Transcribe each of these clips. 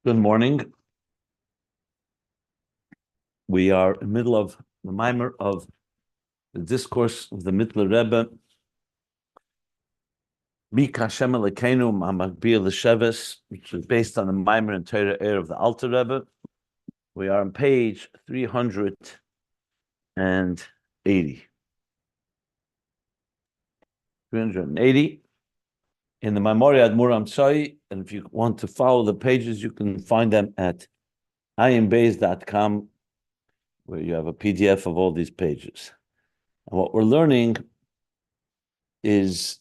Good morning. We are in the middle of the mimer of the discourse of the Mittler Rebbe, Mik Hashem Elokeinu Maamorei AdHamtz, which is based on the mimer and Torah air of the Alter Rebbe. We are on page 380. In the Maamorei AdHamtz Bereishis, and if you want to follow the pages, you can find them at Ayin where you have a PDF of all these pages. And what we're learning is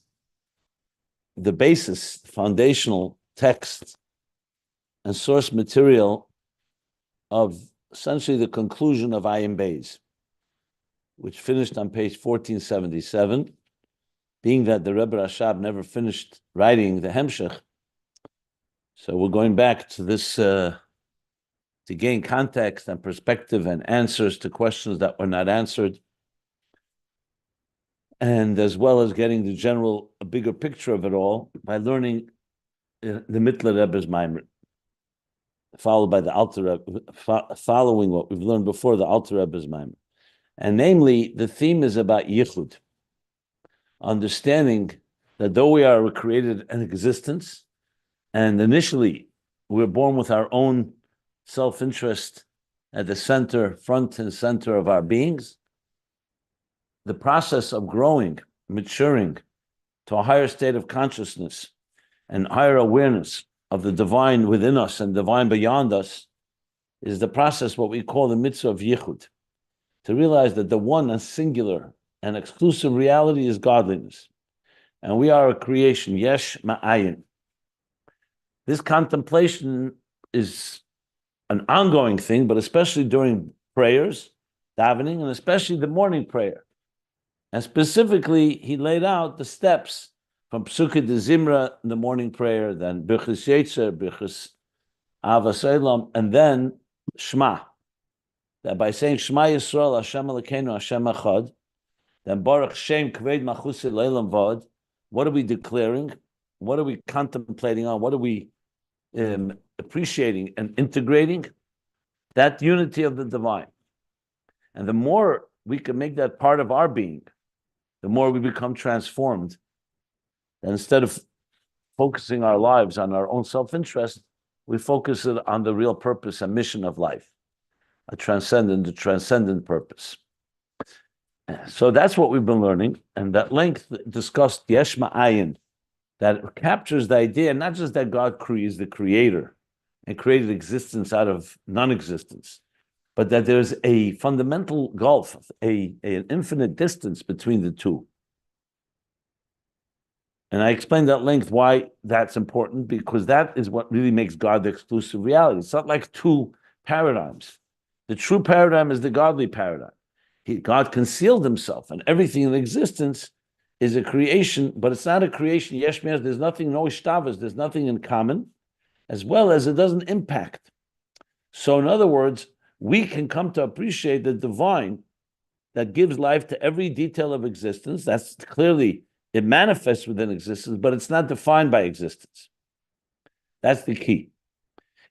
the basis, foundational text and source material of essentially the conclusion of Ayin Beis, which finished on page 1477, being that the Rebbe Rashab never finished writing the Hemshech. So we're going back to this to gain context and perspective and answers to questions that were not answered, and as well as getting the general, a bigger picture of it all by learning the Mittler Rebbe's Maimer, followed by the Alter Rebbe, following what we've learned before, the Alter Rebbe's Maimer. And namely, the theme is about Yichud, understanding that though we are created an existence, and initially we're born with our own self-interest at the center, front and center of our beings, the process of growing, maturing to a higher state of consciousness and higher awareness of the divine within us and divine beyond us is the process, what we call the mitzvah of Yichud, to realize that the one and singular and exclusive reality is godliness. And we are a creation, Yesh, Ayin. This contemplation is an ongoing thing, but especially during prayers, davening, and especially the morning prayer. And specifically, he laid out the steps from Psukei de Zimra in the morning prayer, then Birchis Yetzer, Birchis Daas Elyon, and then Shema. That by saying Shema Yisrael, Hashem Elokeinu, Hashem Echad, then Baruch Shem Kved Machusi Leilam Vod, what are we declaring? What are we contemplating on? What are we appreciating and integrating? That unity of the divine. And the more we can make that part of our being, the more we become transformed. And instead of focusing our lives on our own self-interest, we focus it on the real purpose and mission of life, the transcendent purpose. So that's what we've been learning, and that length discussed Yesh Ayin, that captures the idea not just that God is the creator and created existence out of non-existence, but that there's a fundamental gulf, an infinite distance between the two. And I explained at length why that's important, because that is what really makes God the exclusive reality. It's not like two paradigms. The true paradigm is the godly paradigm. God concealed himself, and everything in existence is a creation, but it's not a creation. Yesh means there's nothing, no ishtavas, there's nothing in common, as well as it doesn't impact. So in other words, we can come to appreciate the divine that gives life to every detail of existence. That's clearly, it manifests within existence, but it's not defined by existence. That's the key.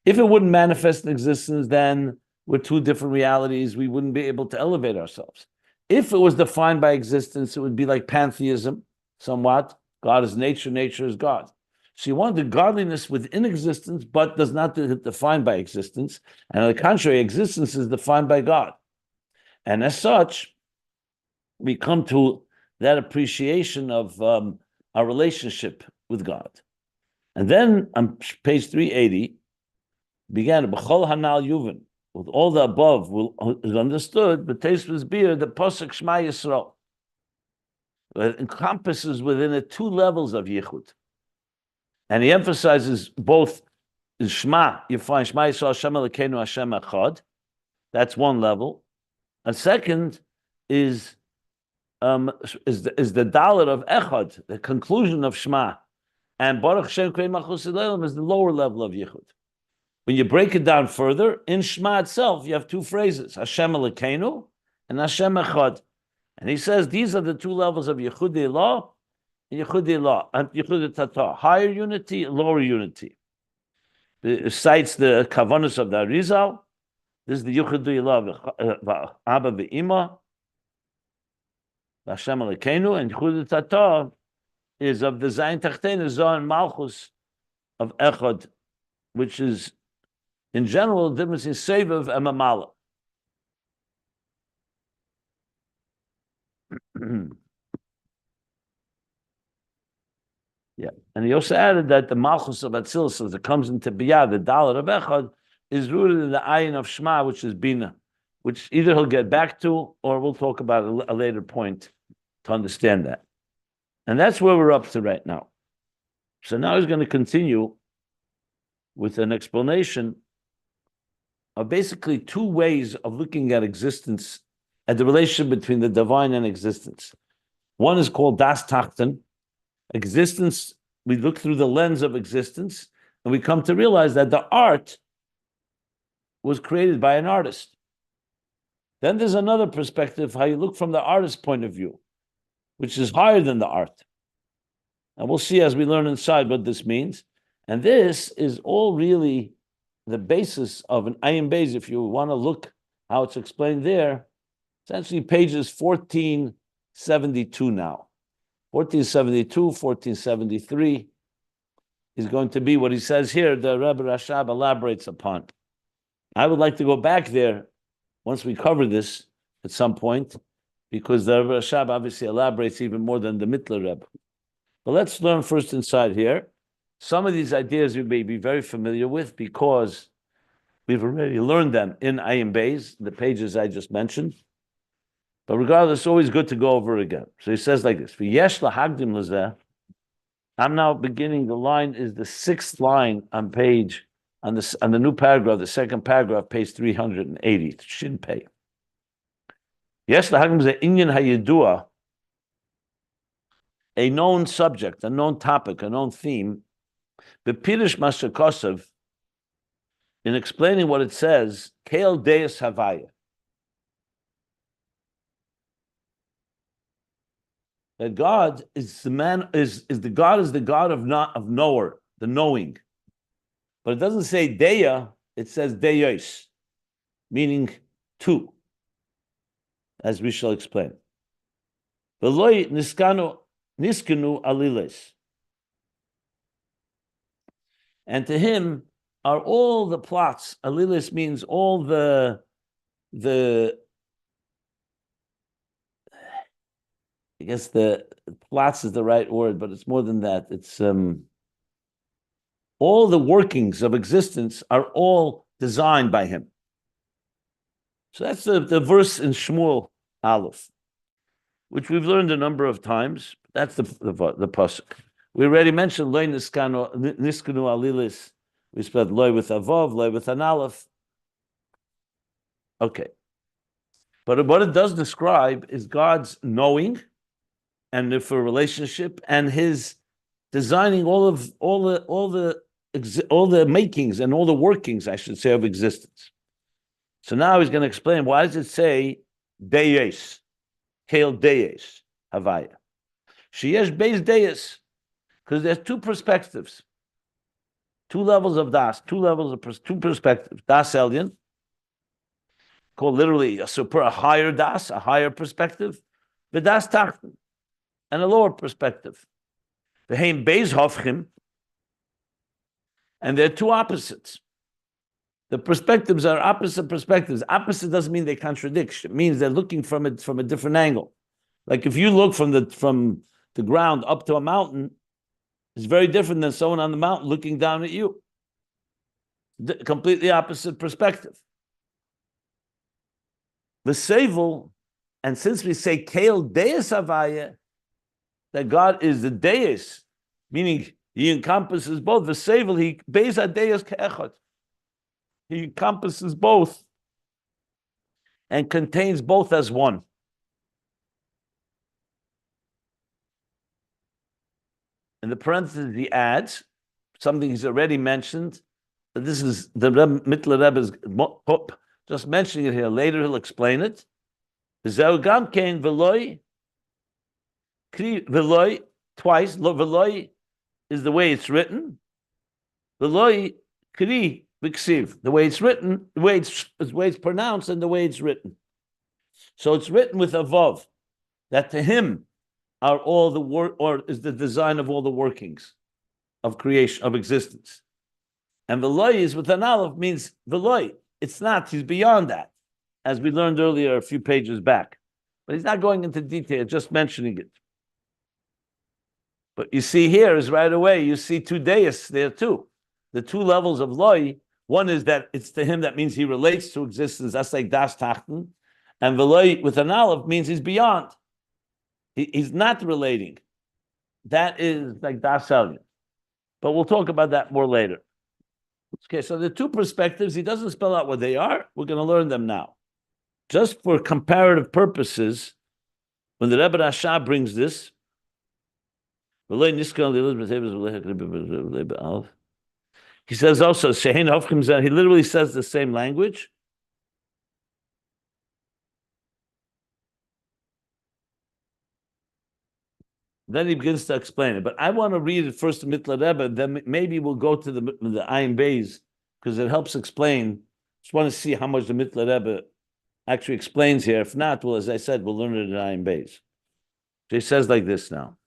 If it wouldn't manifest in existence, then we're two different realities. We wouldn't be able to elevate ourselves. If it was defined by existence, it would be like pantheism, somewhat. God is nature, nature is God. So you want the godliness within existence, but does not defined by existence. And on the contrary, existence is defined by God. And as such, we come to that appreciation of our relationship with God. And then on page 380, began B'chol Hanal Yuvan. With all the above is understood, but taste was beer, the Posuk Shema Yisrael. It encompasses within it two levels of Yichud. And he emphasizes both Shema, you find Shema Yisrael, Hashem Elokeinu, Hashem Echad. That's one level. And second is the dalet of Echad, the conclusion of Shema. And Baruch Shem Kved Machusi Leilam is the lower level of Yichud. When you break it down further, in Shema itself, you have two phrases, Hashem Elokeinu and Hashem Echad. And he says these are the two levels of Yichud Elah and Yichud Elah, and Yichud Tata, higher unity, lower unity. cites the kavanas of the Arizal. This is the Yuchadu Ilah Abba Ve'ima Hashem Elokeinu, and Yuchadu Tata is of the Zayin Tachton Zoh and Malchus of Echad, which is in general the difference in Sevav and Mamala. Yeah, and he also added that the Malchus of Atzilus, as it comes into Biyah, the Dalet of Echad, is rooted in the Ayin of Shema, which is Bina, which either he'll get back to, or we'll talk about a later point to understand that. And that's where we're up to right now. So now he's going to continue with an explanation of basically two ways of looking at existence, at the relationship between the divine and existence. One is called Das Tachton. Existence, we look through the lens of existence, and we come to realize that the art was created by an artist. Then there's another perspective, how you look from the artist's point of view, which is higher than the art. And we'll see as we learn inside what this means. And this is all really the basis of an Ayin Beis. If you want to look how it's explained there, essentially pages 1472 now. 1472, 1473 is going to be what he says here, the Rebbe Rashab elaborates upon. I would like to go back there once we cover this at some point, because the Rebbe Rashab obviously elaborates even more than the Mittler Rebbe. But let's learn first inside here. Some of these ideas you may be very familiar with because we've already learned them in Ayin Beis, the pages I just mentioned. But regardless, it's always good to go over again. So he says like this: Yesh lahagdim lezeh. I'm now beginning. The line is the sixth line on page on the new paragraph, the second paragraph, page 380. Shin pay. Yesh lahagdim lezeh inyan hayidua. A known subject, a known topic, a known theme. The Pirish Mashakosov, in explaining what it says, Kel Deus Havaya. That God is the man, is the God of knower, the knowing. But it doesn't say Deya, it says Deyos, meaning two, as we shall explain. V'loi niskanu aliles. And to him are all the plots. Alilis means all the I guess the plots is the right word, but it's more than that. It's all the workings of existence are all designed by him. So that's the verse in Shmuel Aleph, which we've learned a number of times. That's the pasuk. We already mentioned loy niskanu alilis. We spelled loy with a vav, loy with an aleph. Okay, but what it does describe is God's knowing, and for a relationship, and His designing all the makings and all the workings, I should say, of existence. So now he's going to explain why does it say Yesh, Kale Deis Havaya. Yesh Beis Deis, because there's two perspectives, two levels of Daas, two perspectives. Daas Elyon, called literally a higher Daas, a higher perspective, the Daas Tachton, and a lower perspective. The Heim Beis Hofchim, and they're two opposites. The perspectives are opposite perspectives. Opposite doesn't mean they contradict. It means they're looking from it from a different angle. Like if you look from the ground up to a mountain, it's very different than someone on the mountain looking down at you. Completely opposite perspective. The Sevel, and since we say Kale Deis Havaya, that God is the Deis, meaning He encompasses both. The Sevel, He Beis HaDeis Ke'echad. He encompasses both and contains both as one. In the parentheses, he adds something he's already mentioned. This is the Mittler Rebbe is just mentioning it here. Later he'll explain it. Zeu kein veloi twice. Veloi is the way it's written. Veloi Kri v'ksiv, the way it's written, the way it's pronounced, and the way it's written. So it's written with a vav, that to him are all the work, or is the design of all the workings of creation, of existence. And veloy is with an aleph, means veloy. It's not, he's beyond that, as we learned earlier a few pages back. But he's not going into detail, just mentioning it. But you see here is right away, you see two Daas there too. The two levels of loy, one is that it's to him, that means he relates to existence, that's like Daas Tachton. And veloy with an aleph means he's beyond. He's not relating. That is like Daas Elyon. But we'll talk about that more later. Okay, so the two perspectives, he doesn't spell out what they are. We're going to learn them now. Just for comparative purposes, when the Rebbe Rasha brings this, he says also, he literally says the same language. Then he begins to explain it. But I want to read it first to Mitla Rebbe, then maybe we'll go to the Ayin Beis, because it helps explain. Just want to see how much the Mitla Rebbe actually explains here. If not, well, as I said, we'll learn it in Ayin Beis. So he says like this now.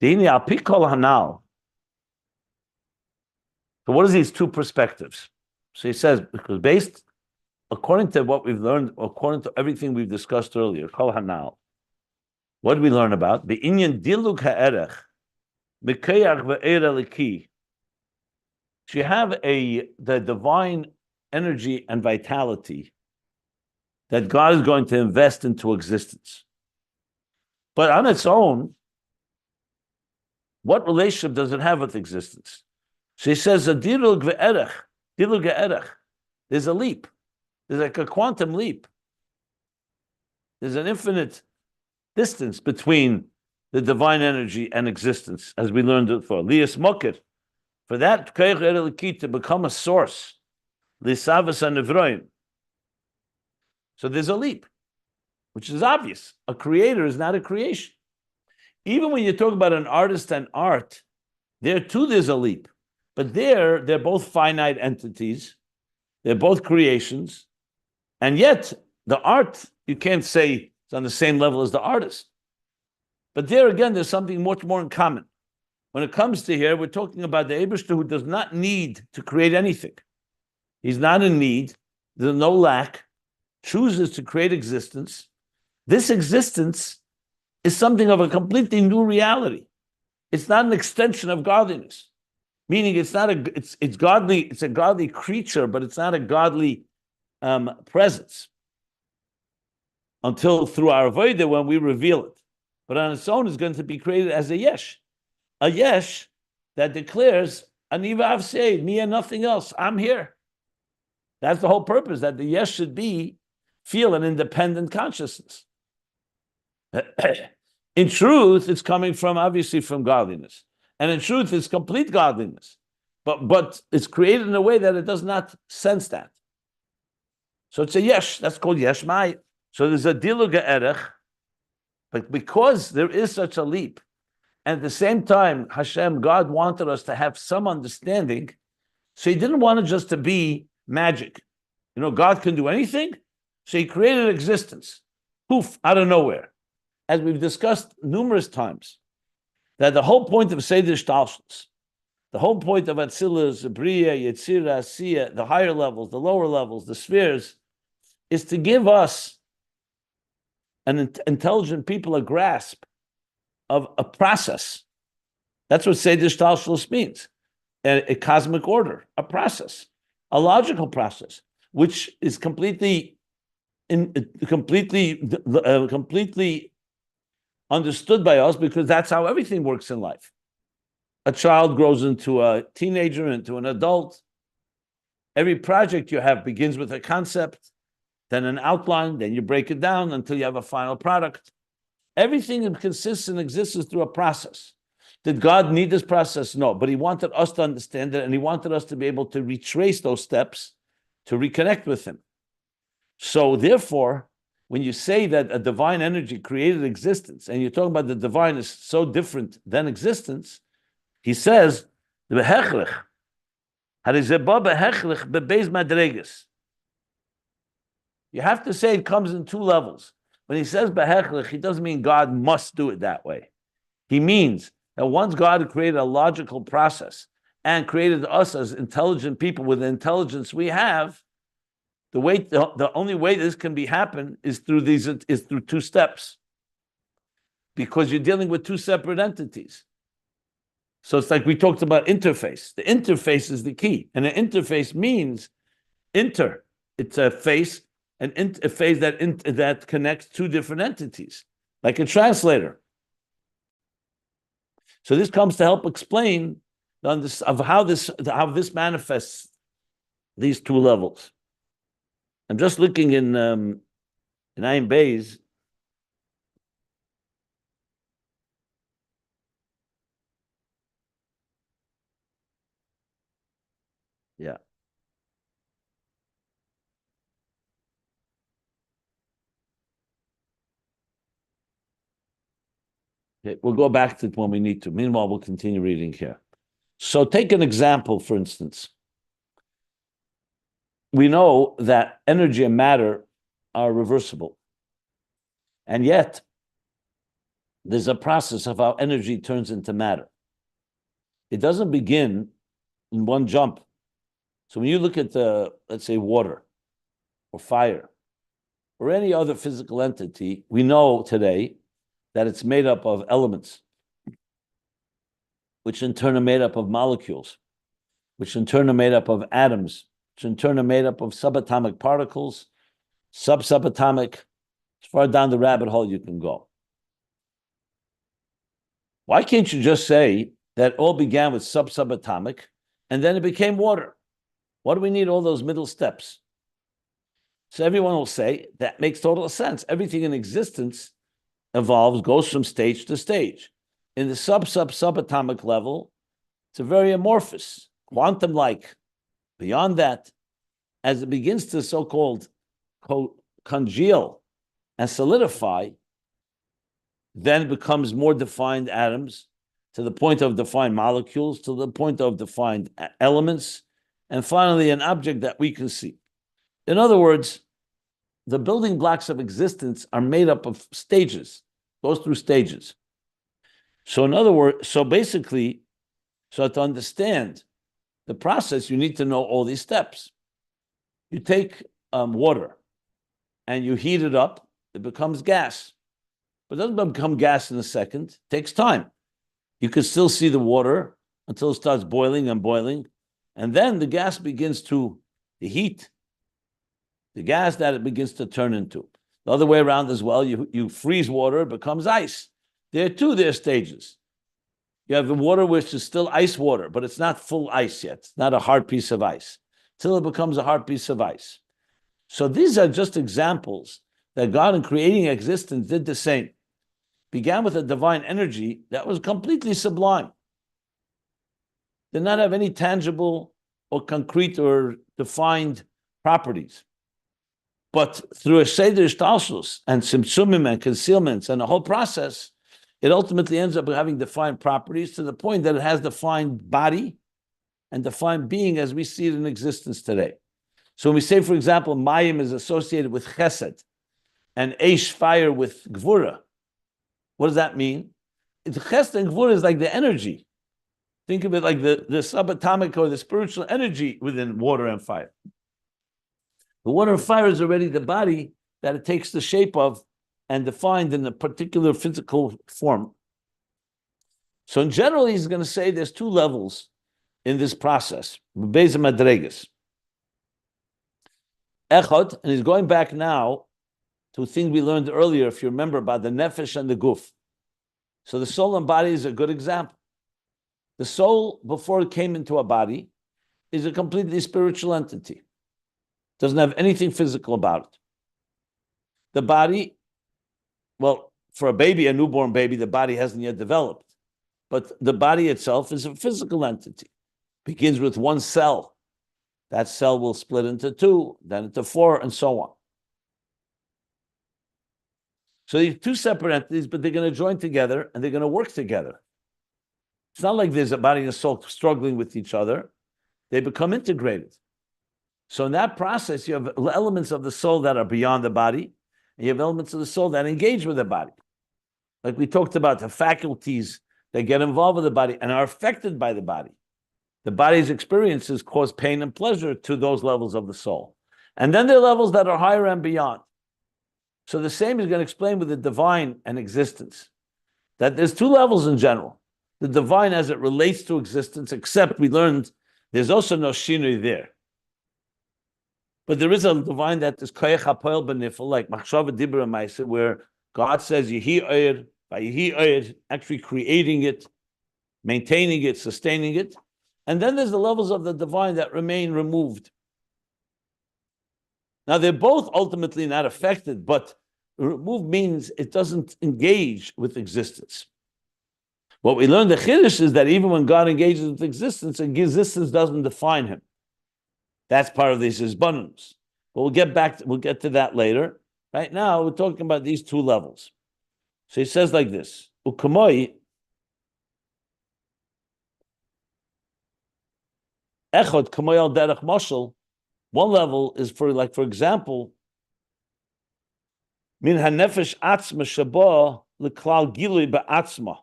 So what are these two perspectives? So he says, because based, according to what we've learned, according to everything we've discussed earlier, kol hanal, what did we learn about? The inyan dilug ha'erech, mikayach ve'er eliki. So you have the divine energy and vitality that God is going to invest into existence. But on its own, what relationship does it have with existence? So he says, dilug ha'erech, there's a leap. There's like a quantum leap. There's an infinite distance between the divine energy and existence, as we learned it for. Lias Mokir, for that to become a source. Lisavas and So there's a leap, which is obvious. A creator is not a creation. Even when you talk about an artist and art, there too there's a leap. But they're both finite entities. They're both creations. And yet, the art, you can't say it's on the same level as the artist. But there again, there's something much more in common. When it comes to here, we're talking about the Eibishter who does not need to create anything. He's not in need. There's no lack. Chooses to create existence. This existence is something of a completely new reality. It's not an extension of godliness. Meaning it's not it's godly, it's a godly creature, but it's not a godly presence until through our avodah when we reveal it. But on its own, it's going to be created as a yesh that declares ani v'avsei, me and nothing else. I'm here. That's the whole purpose, that the yesh should feel an independent consciousness. In truth, it's coming from obviously from godliness, and in truth, it's complete godliness. But it's created in a way that it does not sense that. So it's a yesh, that's called yesh mai. So there's a dilug ha'erech, but because there is such a leap, and at the same time, Hashem, God wanted us to have some understanding, so he didn't want it just to be magic. God can do anything, so he created existence, poof, out of nowhere. As we've discussed numerous times, that the whole point of Seder Shtalshlus, the whole point of Atzilus, Bria, Yetzira, Asiya, the higher levels, the lower levels, the spheres, is to give us, an intelligent people, a grasp of a process. That's what Seder Shtalshlus means. A cosmic order, a process, a logical process, which is completely understood by us, because that's how everything works in life. A child grows into a teenager, into an adult. Every project you have begins with a concept, then an outline, then you break it down until you have a final product. Everything consists and exists through a process. Did God need this process? No, but he wanted us to understand it, and he wanted us to be able to retrace those steps to reconnect with him. So therefore, when you say that a divine energy created existence, and you're talking about the divine is so different than existence, He says, the behechlech, harizeba behechlech bebeis madreges. You have to say it comes in two levels. When he says behechlech, he doesn't mean God must do it that way. He means that once God created a logical process and created us as intelligent people with the intelligence we have, the only way this can be happen is through two steps, because you're dealing with two separate entities. So it's like we talked about interface. The interface is the key, and an interface means inter. It's a face, a phase that connects two different entities, like a translator. So this comes to help explain how this manifests these two levels. I'm just looking in Ayin Beis. Yeah. Okay, we'll go back to it when we need to. Meanwhile, we'll continue reading here. So take an example, for instance. We know that energy and matter are reversible. And yet, there's a process of how energy turns into matter. It doesn't begin in one jump. So when you look at let's say, water or fire or any other physical entity, we know today that it's made up of elements, which in turn are made up of molecules, which in turn are made up of atoms, which in turn are made up of subatomic particles, subatomic, as far down the rabbit hole you can go. Why can't you just say that all began with subatomic and then it became water? Why do we need all those middle steps? So everyone will say that makes total sense. Everything in existence evolves, goes from stage to stage. In the subatomic level, it's a very amorphous, quantum-like. Beyond that, as it begins to so-called congeal and solidify, then it becomes more defined atoms, to the point of defined molecules, to the point of defined elements, and finally an object that we can see. In other words, the building blocks of existence are made up of stages, goes through stages. So in other words, basically, to understand the process, you need to know all these steps. You take water and you heat it up, it becomes gas. But it doesn't become gas in a second. It takes time. You can still see the water until it starts boiling and boiling. And then the gas begins to heat. The gas that it begins to turn into. The other way around as well, you freeze water, it becomes ice. There are stages. You have the water which is still ice water, but it's not full ice yet. It's not a hard piece of ice, till it becomes a hard piece of ice. So these are just examples that God in creating existence did the same. Began with a divine energy that was completely sublime. Did not have any tangible or concrete or defined properties. But through a seder ishtalshus and simtsumim and concealments and a whole process, it ultimately ends up having defined properties to the point that it has defined body and defined being as we see it in existence today. So when we say, for example, mayim is associated with chesed and eish, fire, with gvura, what does that mean? Chesed and gvura is like the energy. Think of it like the subatomic or the spiritual energy within water and fire. The water and fire is already the body that it takes the shape of and defined in a particular physical form. So in general, he's going to say there's two levels in this process. Beis madreges. Echad, and he's going back now to a thing we learned earlier, if you remember, about the nefesh and the guf. So the soul and body is a good example. The soul, before it came into a body, is a completely spiritual entity. Doesn't have anything physical about it. The body, well, for a baby, a newborn baby, the body hasn't yet developed. But the body itself is a physical entity. Begins with one cell. That cell will split into two, then into four, and so on. So these two separate entities, but they're going to join together and they're going to work together. It's not like there's a body and a soul struggling with each other. They become integrated. So in that process, you have elements of the soul that are beyond the body, and you have elements of the soul that engage with the body. Like we talked about, the faculties that get involved with the body and are affected by the body. The body's experiences cause pain and pleasure to those levels of the soul. And then there are levels that are higher and beyond. So the same is going to explain with the divine and existence, that there's two levels in general. The divine as it relates to existence, except we learned there's also no shinui there. But there is a divine that is koyach hapoel benifel, like machshava dibra ma'aseh, where God says yehi oyer, by yehi oyer, actually creating it, maintaining it, sustaining it. And then there's the levels of the divine that remain removed. Now they're both ultimately not affected, but removed means it doesn't engage with existence. What we learned the chiddush is that even when God engages with existence doesn't define him. That's part of this isbanus. But we'll get to that later. Right now, we're talking about these two levels. So he says like this: Ukamoi echod kamoi al derech moshel. One level is for example, min hanefesh atzma shaba leklal gilui ba'atzma.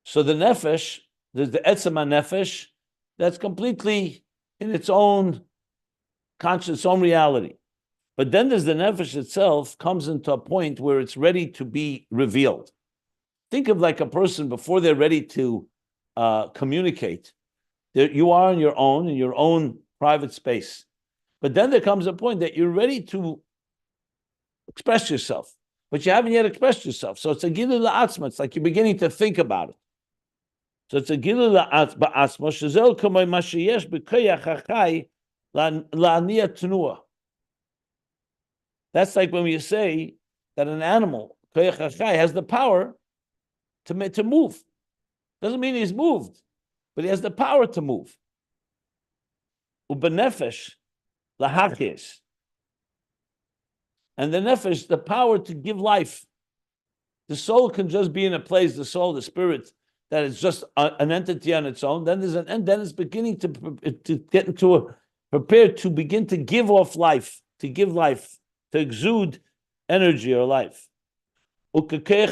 So the nefesh, there's the etzem nefesh, that's completely in its own conscious, its own reality. But then there's the nefesh itself comes into a point where it's ready to be revealed. Think of like a person before they're ready to communicate. You are in your own private space. But then there comes a point that you're ready to express yourself, but you haven't yet expressed yourself. So it's a gilui la'atzma. It's like you're beginning to think about it. So it's a gilui la'atzma, shezel kamei ma sheyesh b'koyach hachai la'aniya tenua. That's like when you say that an animal, koyach hachai, has the power to move. Doesn't mean he's moved, but he has the power to move. Ubenefesh lahachis. And the nefesh, the power to give life. The soul can just be in a place, the soul, the spirit, that is just an entity on its own. Then there's an end, then it's beginning to get into prepared to begin to give off life, to give life, to exude energy or life. Just like koyach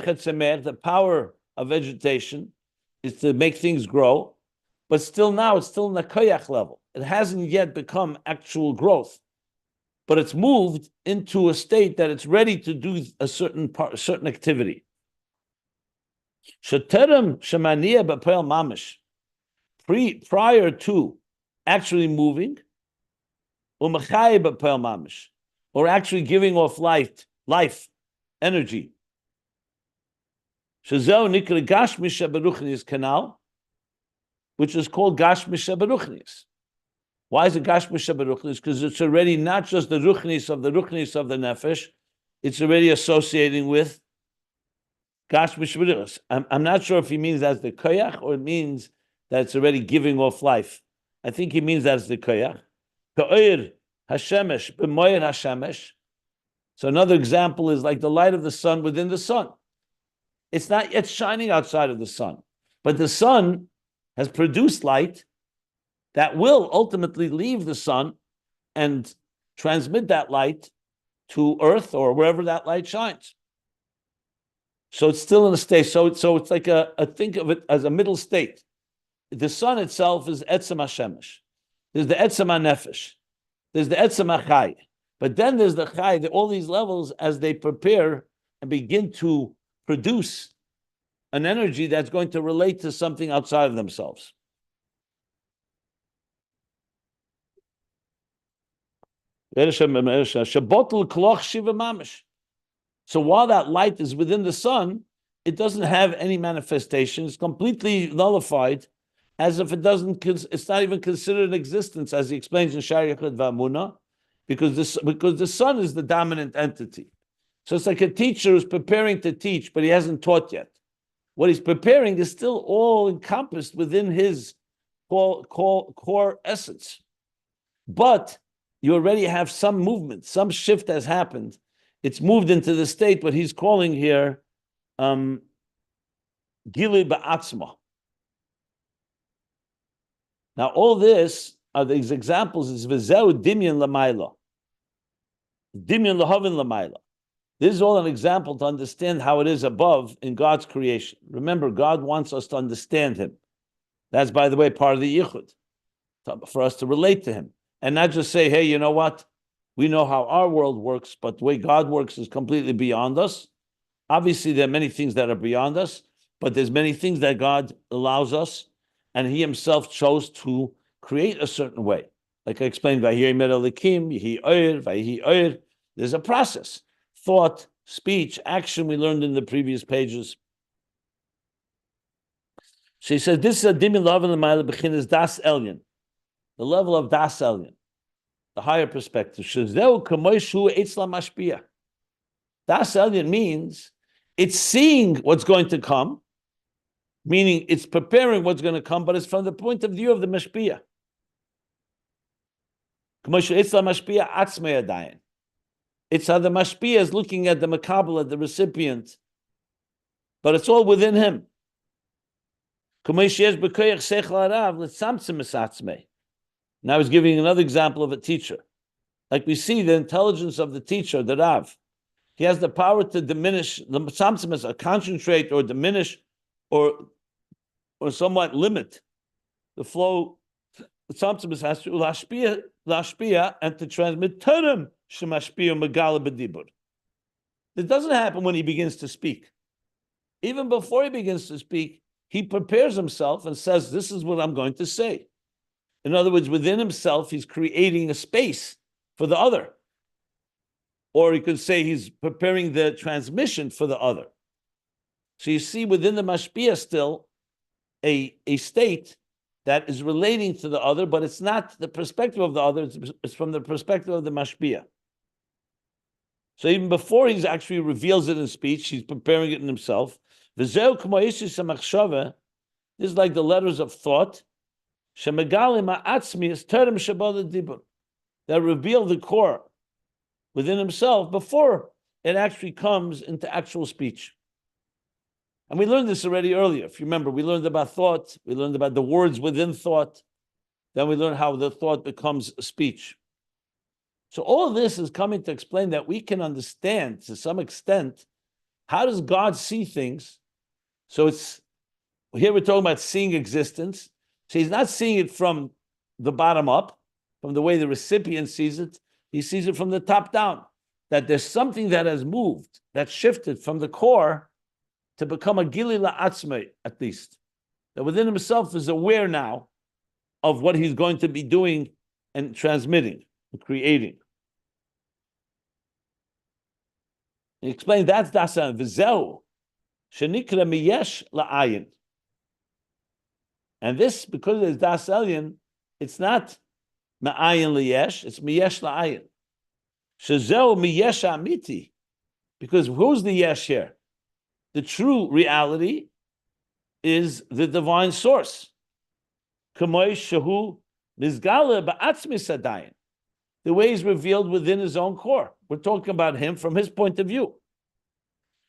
etzemeach, the power of vegetation is to make things grow, but still now it's still in the koyach level. It hasn't yet become actual growth, but it's moved into a state that it's ready to do a certain activity. Sheterem shemaniya b'poel mamish, prior to actually moving, umachai b'poel mamish, or actually giving off life, energy. Shezeu nikra gashmisha beruchnius canal, which is called gashmisha beruchnius. Why is it gashmisha beruchnius? Because it's already not just the ruchnis of the nefesh, it's already associating with gashmisha beruchnius. I'm not sure if he means that's the koyach or it means that it's already giving off life. I think he means that's the koyach. Ka'ir hashemesh b'moyer hashemesh. So another example is like the light of the sun within the sun. It's not yet shining outside of the sun, but the sun has produced light that will ultimately leave the sun and transmit that light to earth or wherever that light shines. So it's still in a state. So it's like think of it as a middle state. The sun itself is etzem hashemesh. There's the etzem hanefesh. There's the etzem hachai. But then there's the chai, all these levels as they prepare and begin to produce an energy that's going to relate to something outside of themselves. So while that light is within the sun, it doesn't have any manifestation. It's completely nullified, as if it's not even considered an existence, as he explains in Shari Yechid V'Amuna, because the sun is the dominant entity. So it's like a teacher who's preparing to teach, but he hasn't taught yet. What he's preparing is still all encompassed within his core essence. But you already have some movement, some shift has happened, it's moved into the state what he's calling here Gili Ba'atzma. Now, all this are these examples is V'zeu Dimyan Lamaila. Dimyan Lahavin Lamaila. This is all an example to understand how it is above in God's creation. Remember, God wants us to understand Him. That's, by the way, part of the Yichud, for us to relate to Him. And not just say, hey, you know what? We know how our world works, but the way God works is completely beyond us. Obviously, there are many things that are beyond us, but there's many things that God allows us, and He Himself chose to create a certain way. Like I explained, there's a process. Thought, speech, action we learned in the previous pages. She says, this is a dimin love in the mile beginning Daas Elyon, the level of Daas Elyon, the higher perspective. Daas Elyon means it's seeing what's going to come, meaning it's preparing what's going to come, but it's from the point of view of the mashpia. It's how the mashpia is looking at the makabel, at the recipient, but it's all within him. Now he's giving another example of a teacher. Like we see the intelligence of the teacher, the Rav. He has the power to diminish, or concentrate, or diminish, or somewhat limit the flow. The Tzamtzemes has to lashpia and to transmit terem shemashpia megala b'dibur. It doesn't happen when he begins to speak. Even before he begins to speak, he prepares himself and says, this is what I'm going to say. In other words, within himself, he's creating a space for the other. Or you could say he's preparing the transmission for the other. So you see within the mashpia still a state that is relating to the other, but it's not the perspective of the other, it's from the perspective of the mashpia. So even before he actually reveals it in speech, he's preparing it in himself. This is like the letters of thought that reveal the core within himself before it actually comes into actual speech. And we learned this already earlier. If you remember, we learned about thought, we learned about the words within thought, then we learned how the thought becomes speech. So all of this is coming to explain that we can understand to some extent how does God see things. So here we're talking about seeing existence. So he's not seeing it from the bottom up, from the way the recipient sees it. He sees it from the top down, that there's something that has moved, that shifted from the core to become a gili la'atzmei, at least. That within himself is aware now of what he's going to be doing and transmitting and creating. He explained that's Daas Elyon. V'zeu shenikra miyesh la'ayin. And this, because it's Daas Elyon, it's not ma'ayin liyesh, it's miyesh la'ayin. Shezeu miyesh amiti. Because who's the yesh here? The true reality is the divine source. Kamoy shehu nizgala ba'atzmi sadayin. The way he's revealed within his own core. We're talking about him from his point of view.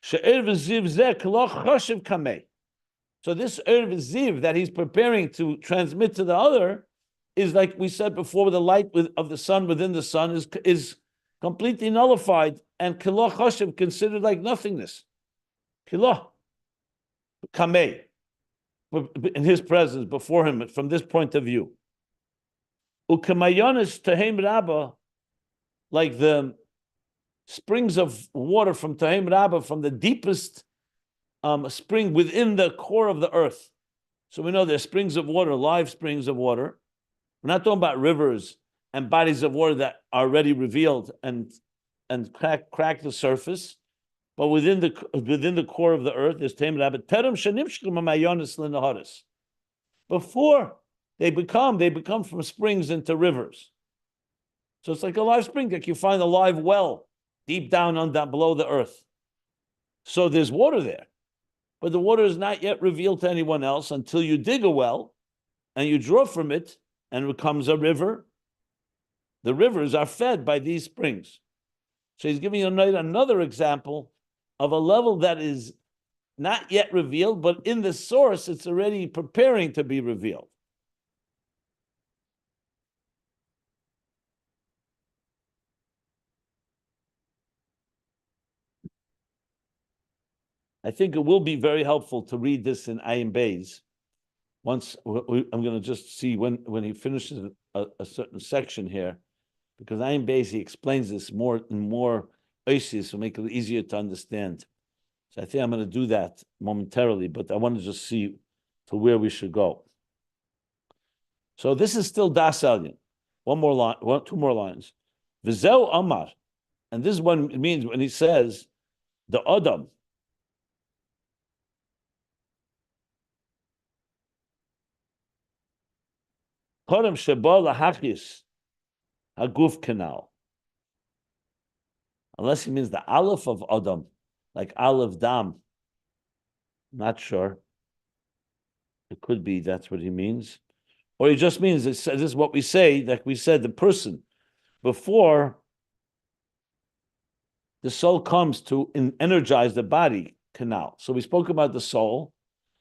So this ziv that he's preparing to transmit to the other is, like we said before, the light of the sun within the sun is completely nullified, and kiloh choshev considered like nothingness. Kiloh kamei in his presence before him from this point of view. Ukamayonis tahem rabba, like the springs of water from tahem rabba, from the deepest spring within the core of the earth. So we know there's springs of water, live springs of water. We're not talking about rivers and bodies of water that are already revealed and crack the surface. But within the core of the earth, there's tahem rabba. Terem shenimshkim hamayonis l'naharis. Before they become from springs into rivers. So it's like a live spring, like you find a live well deep down below the earth. So there's water there, but the water is not yet revealed to anyone else until you dig a well and you draw from it and it becomes a river. The rivers are fed by these springs. So he's giving you another example of a level that is not yet revealed, but in the source, it's already preparing to be revealed. I think it will be very helpful to read this in Ayin Beis. Once I'm going to just see when he finishes a certain section here, because Ayin Beis he explains this more and more oasis will make it easier to understand. So I think I'm going to do that momentarily, but I want to just see to where we should go. So this is still Daas Elyon. One more line, two more lines. V'zeu Amar, and this is what it means when he says the Adam. Kodem sheba lahachis haguf canal. Unless he means the Aleph of Adam, like Aleph Dam. Not sure. It could be that's what he means. Or he just means, this is what we say, like we said, the person, before the soul comes to energize the body canal. So we spoke about the soul.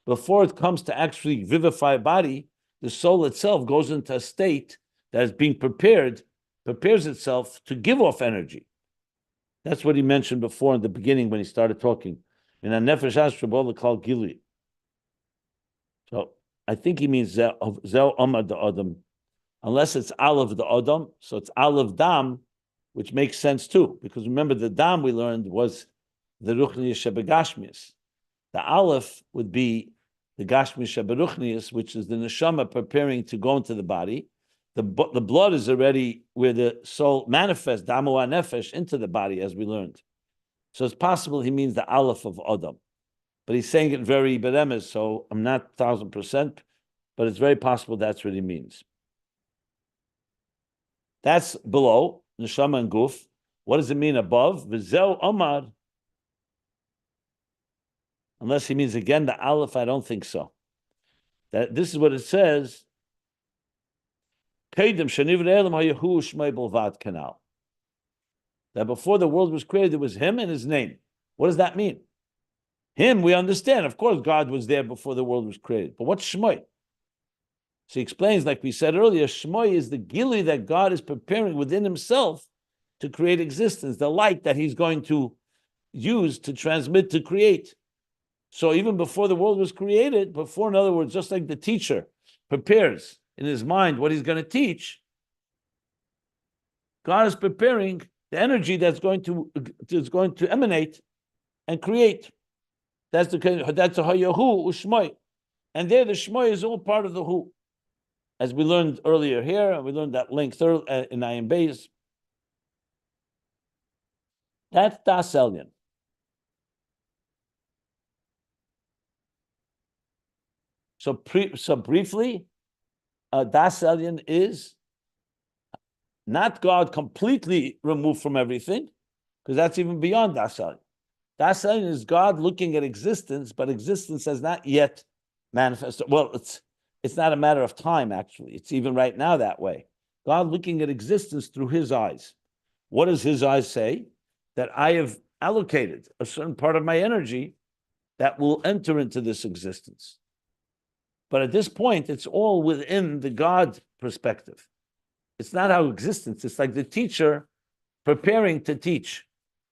Before it comes to actually vivify a body, the soul itself goes into a state that is being prepares itself to give off energy. That's what he mentioned before in the beginning when he started talking. So I think he means Zeu Amad the Adam, unless it's Aleph the Adam, so it's Aleph Dam, which makes sense too, because remember the Dam we learned was the Ruchnius Shebegashmius. The Aleph would be the Gashmius Sheberuchnius, which is the neshama preparing to go into the body. The blood is already where the soul manifests, Damu HaNefesh, into the body, as we learned. So it's possible he means the Aleph of Adam. But he's saying it very beremes, so I'm not 1,000%, but it's very possible that's what he means. That's below, neshama and guf. What does it mean above? V'zeu Omar. Unless he means again the Aleph, I don't think so. That this is what it says. That before the world was created, it was him and his name. What does that mean? Him, we understand. Of course, God was there before the world was created. But what's Shmoy? So he explains, like we said earlier, Shmoy is the gili that God is preparing within himself to create existence, the light that he's going to use to transmit, to create. So even before the world was created, before, in other words, just like the teacher prepares in his mind what he's going to teach, God is preparing the energy that's going to emanate and create. That's a hayahu u'shmoi, and there the shmoi is all part of the hu, as we learned earlier here, and we learned that link in Ayin Beis. That's Daas Elyon. So briefly, Daas Elyon is not God completely removed from everything, because that's even beyond Daas Elyon. Daas Elyon is God looking at existence, but existence has not yet manifested. Well, it's not a matter of time, actually. It's even right now that way. God looking at existence through his eyes. What does his eyes say? That I have allocated a certain part of my energy that will enter into this existence. But at this point, it's all within the God perspective. It's not our existence. It's like the teacher preparing to teach,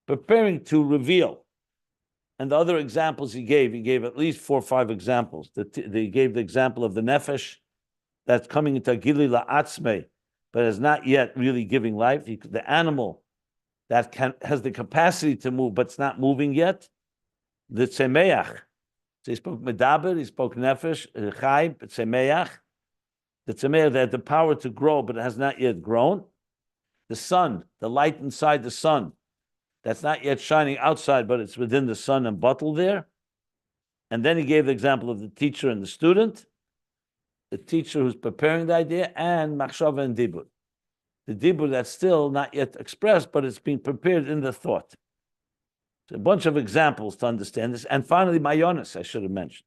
preparing to reveal. And the other examples he gave at least 4 or 5 examples. He gave the example of the nefesh that's coming into gili la'atzmei, but is not yet really giving life. The animal that has the capacity to move, but it's not moving yet. The tzemeach. So he spoke medaber, he spoke nefesh, chai, tzemeach. The tzemeach that had the power to grow, but it has not yet grown. The sun, the light inside the sun, that's not yet shining outside, but it's within the sun and bottled there. And then he gave the example of the teacher and the student, the teacher who's preparing the idea, and machshava and dibur. The dibur that's still not yet expressed, but it's being prepared in the thought. So a bunch of examples to understand this. And finally, mayonis, I should have mentioned.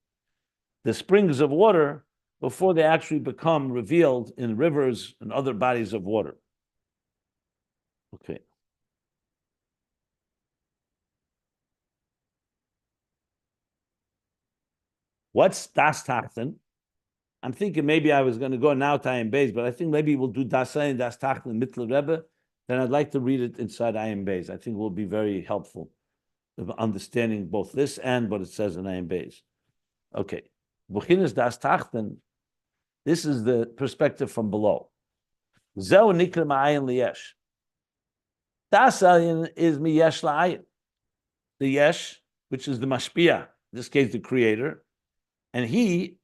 The springs of water before they actually become revealed in rivers and other bodies of water. Okay. What's Das Tachton? I'm thinking maybe I was going to go now to Ayin Beis, but I think maybe we'll do Das Elyon, Das Tachton, Mittel Rebbe. Then I'd like to read it inside Ayin Beis. I think it will be very helpful of understanding both this and what it says in Ayin Beis. Okay. Buchinas Das Tachton, this is the perspective from below. Zeu nikra ma'ayin liyesh. Das Elyon is mi yesh la'ayin. The Yesh, which is the mashpia, in this case the creator, and he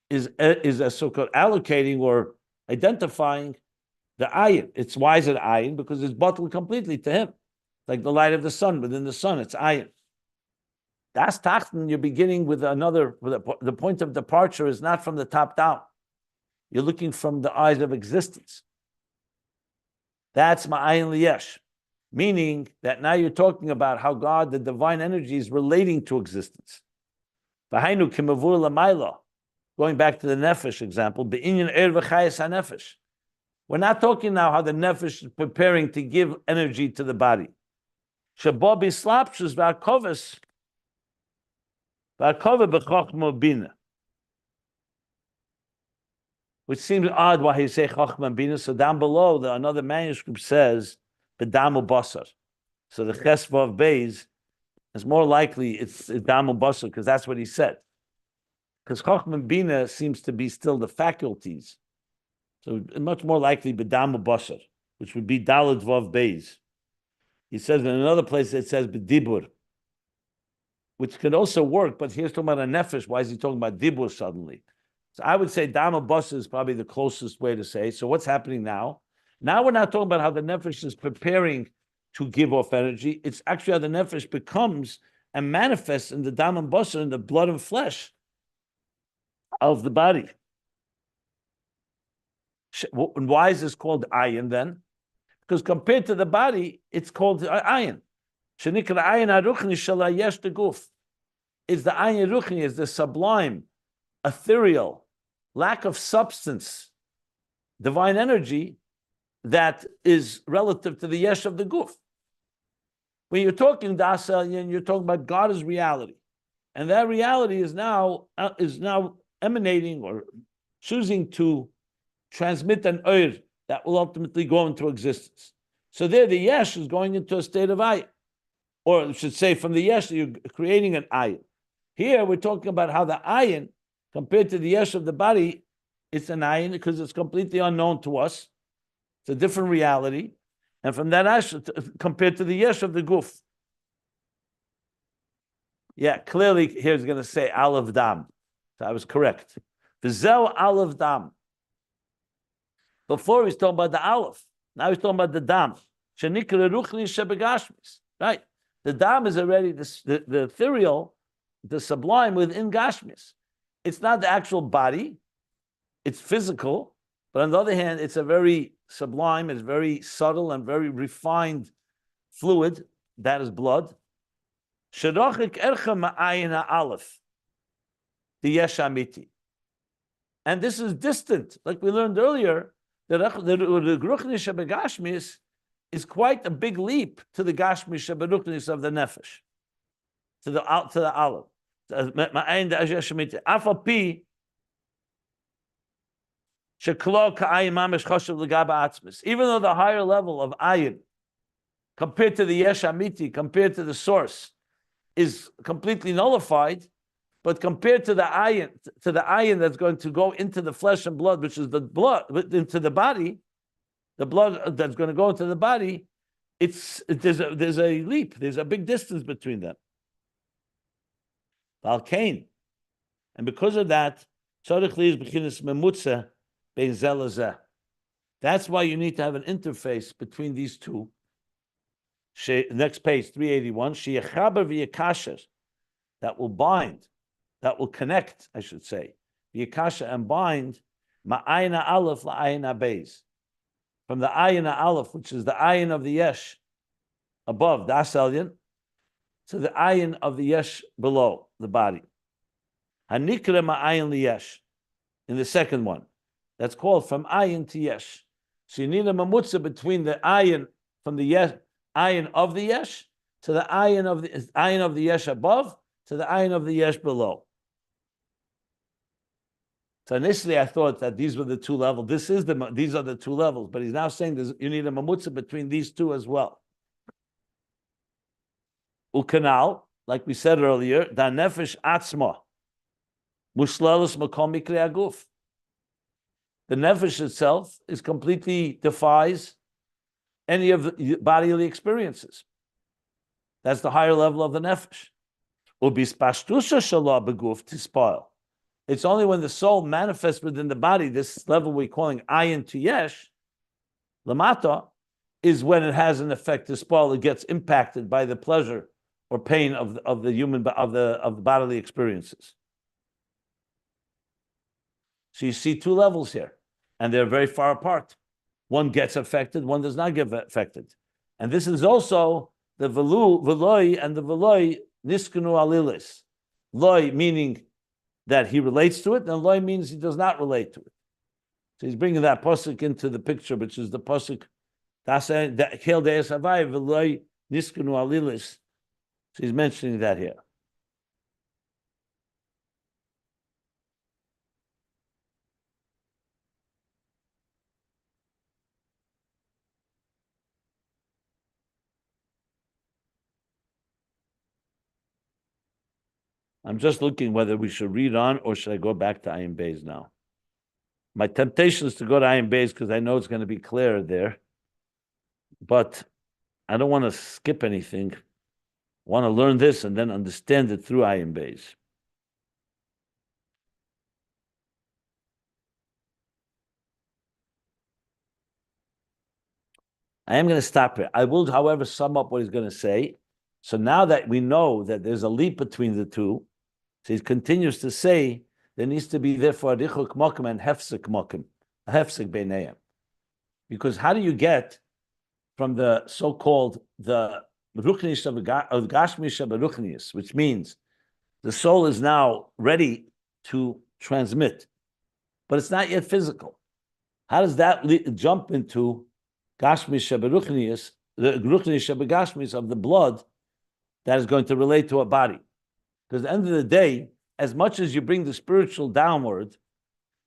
is a so-called allocating or identifying the Ayin. It's why is it Ayin? Because it's bottled completely to him. Like the light of the sun, within the sun, it's Ayin. Das Tachton, you're beginning with another, the point of departure is not from the top down. You're looking from the eyes of existence. That's Ma'ayin Liyesh. Meaning that now you're talking about how God, the divine energy, is relating to existence. Going back to the nefesh example, we're not talking now how the nefesh is preparing to give energy to the body. Which seems odd why he say Chochma and Bina. So down below, another manuscript says Bedamu Basar. So the Chesva of Beis is more likely it's Damu Basar because that's what he said. Because Chochma and Bina seems to be still the faculties. So much more likely Bedamu Basar, which would be Daled Vav Beis. He says in another place it says Bedibur, which could also work, but here's talking about a nefesh. Why is he talking about Dibur suddenly? So I would say Dama Basar is probably the closest way to say. So what's happening now? Now we're not talking about how the nefesh is preparing to give off energy. It's actually how the nefesh becomes and manifests in the Dama Basar, in the blood and flesh of the body. And why is this called Ayin then? Because compared to the body, it's called Ayin. Shenikra Ayin Aruchni Shala Yesh the Guf. It's the Ayin Ruchni, is the sublime, ethereal, lack of substance, divine energy that is relative to the Yesh of the Guf. When you're talking Daas Elyon, you're talking about God as reality. And that reality is now emanating or choosing to transmit an Oir that will ultimately go into existence. So there the Yesh is going into a state of Ayin. Or I should say from the Yesh, you're creating an Ayin. Here we're talking about how the Ayin, compared to the Yesh of the body, it's an Ayin because it's completely unknown to us. It's a different reality. And from that Ash, compared to the Yesh of the Guf. Yeah, clearly here he's going to say Aleph Dam. So I was correct. V'zeu Aleph Dam. Before he's talking about the Aleph. Now he's talking about the Dam. Shenikra Ruchni Shebegashmis. Right? The Dam is already the ethereal, the sublime within Gashmis. It's not the actual body, it's physical, but on the other hand, it's a very sublime, it's very subtle and very refined fluid, that is blood. Shadachik ercha ma'ayin ha'alef, the Yesh Amiti. And this is distant, like we learned earlier, the Ruchni Shebegashmis is quite a big leap to the Gashmis Sheberuchnis of the Nefesh, to the Aleph. Even though the higher level of Ayin, compared to the Yesh Amiti, compared to the source, is completely nullified, but compared to the Ayin that's going to go into the flesh and blood, which is the blood into the body, the blood that's going to go into the body, there's a leap, there's a big distance between them. And because of that, that's why you need to have an interface between these two. Next page, 381. That will bind, that will connect, I should say. And bind ma'ayna aleph la'ayna beis. From the Ayin aleph, which is the Ayin of the Yesh above, Daas Elyon, to the Ayin of the Yesh below the body. Hanikra ma'ayin liyesh, in the second one. That's called from Ayin to Yesh. So you need a mamutza between the Ayin from the Yesh, Ayin of the Yesh, to the Ayin of the Yesh above, to the Ayin of the Yesh below. So initially I thought that these were the two levels. These are the two levels, but he's now saying you need a mamutza between these two as well. Ukanal, like we said earlier, da nefesh atzma, muslalus makom mikre aguf. The nefesh itself is completely defies any of the bodily experiences. That's the higher level of the nefesh. Ubispashtusha shala beguf to spoil. It's only when the soul manifests within the body, this level we're calling Ayin to Yesh, Lamata, is when it has an effect to spoil. It gets impacted by the pleasure or pain of the bodily experiences. So you see two levels here, and they're very far apart. One gets affected, one does not get affected. And this is also the veloi and the veloi niskanu alilis. Loi meaning that he relates to it, and loy means he does not relate to it. So he's bringing that pasuk into the picture, which is the pasuk Daas Elyon niskanu alilis. So he's mentioning that here. I'm just looking whether we should read on or should I go back to Ayin Beis now. My temptation is to go to Ayin Beis because I know it's going to be clearer there, but I don't want to skip anything. I want to learn this and then understand it through Ayin Beis. I am going to stop here. I will, however, sum up what he's going to say. So now that we know that there's a leap between the two, so he continues to say there needs to be therefore richuk mokim and hefsek mokim, a hefsek beineim. Because how do you get from the so-called the ruchnius of gashmish of ruchnius, which means the soul is now ready to transmit, but it's not yet physical. How does that jump into gashmish ruchnius, the ruchnius gashmish of the blood that is going to relate to a body? Because at the end of the day, as much as you bring the spiritual downward,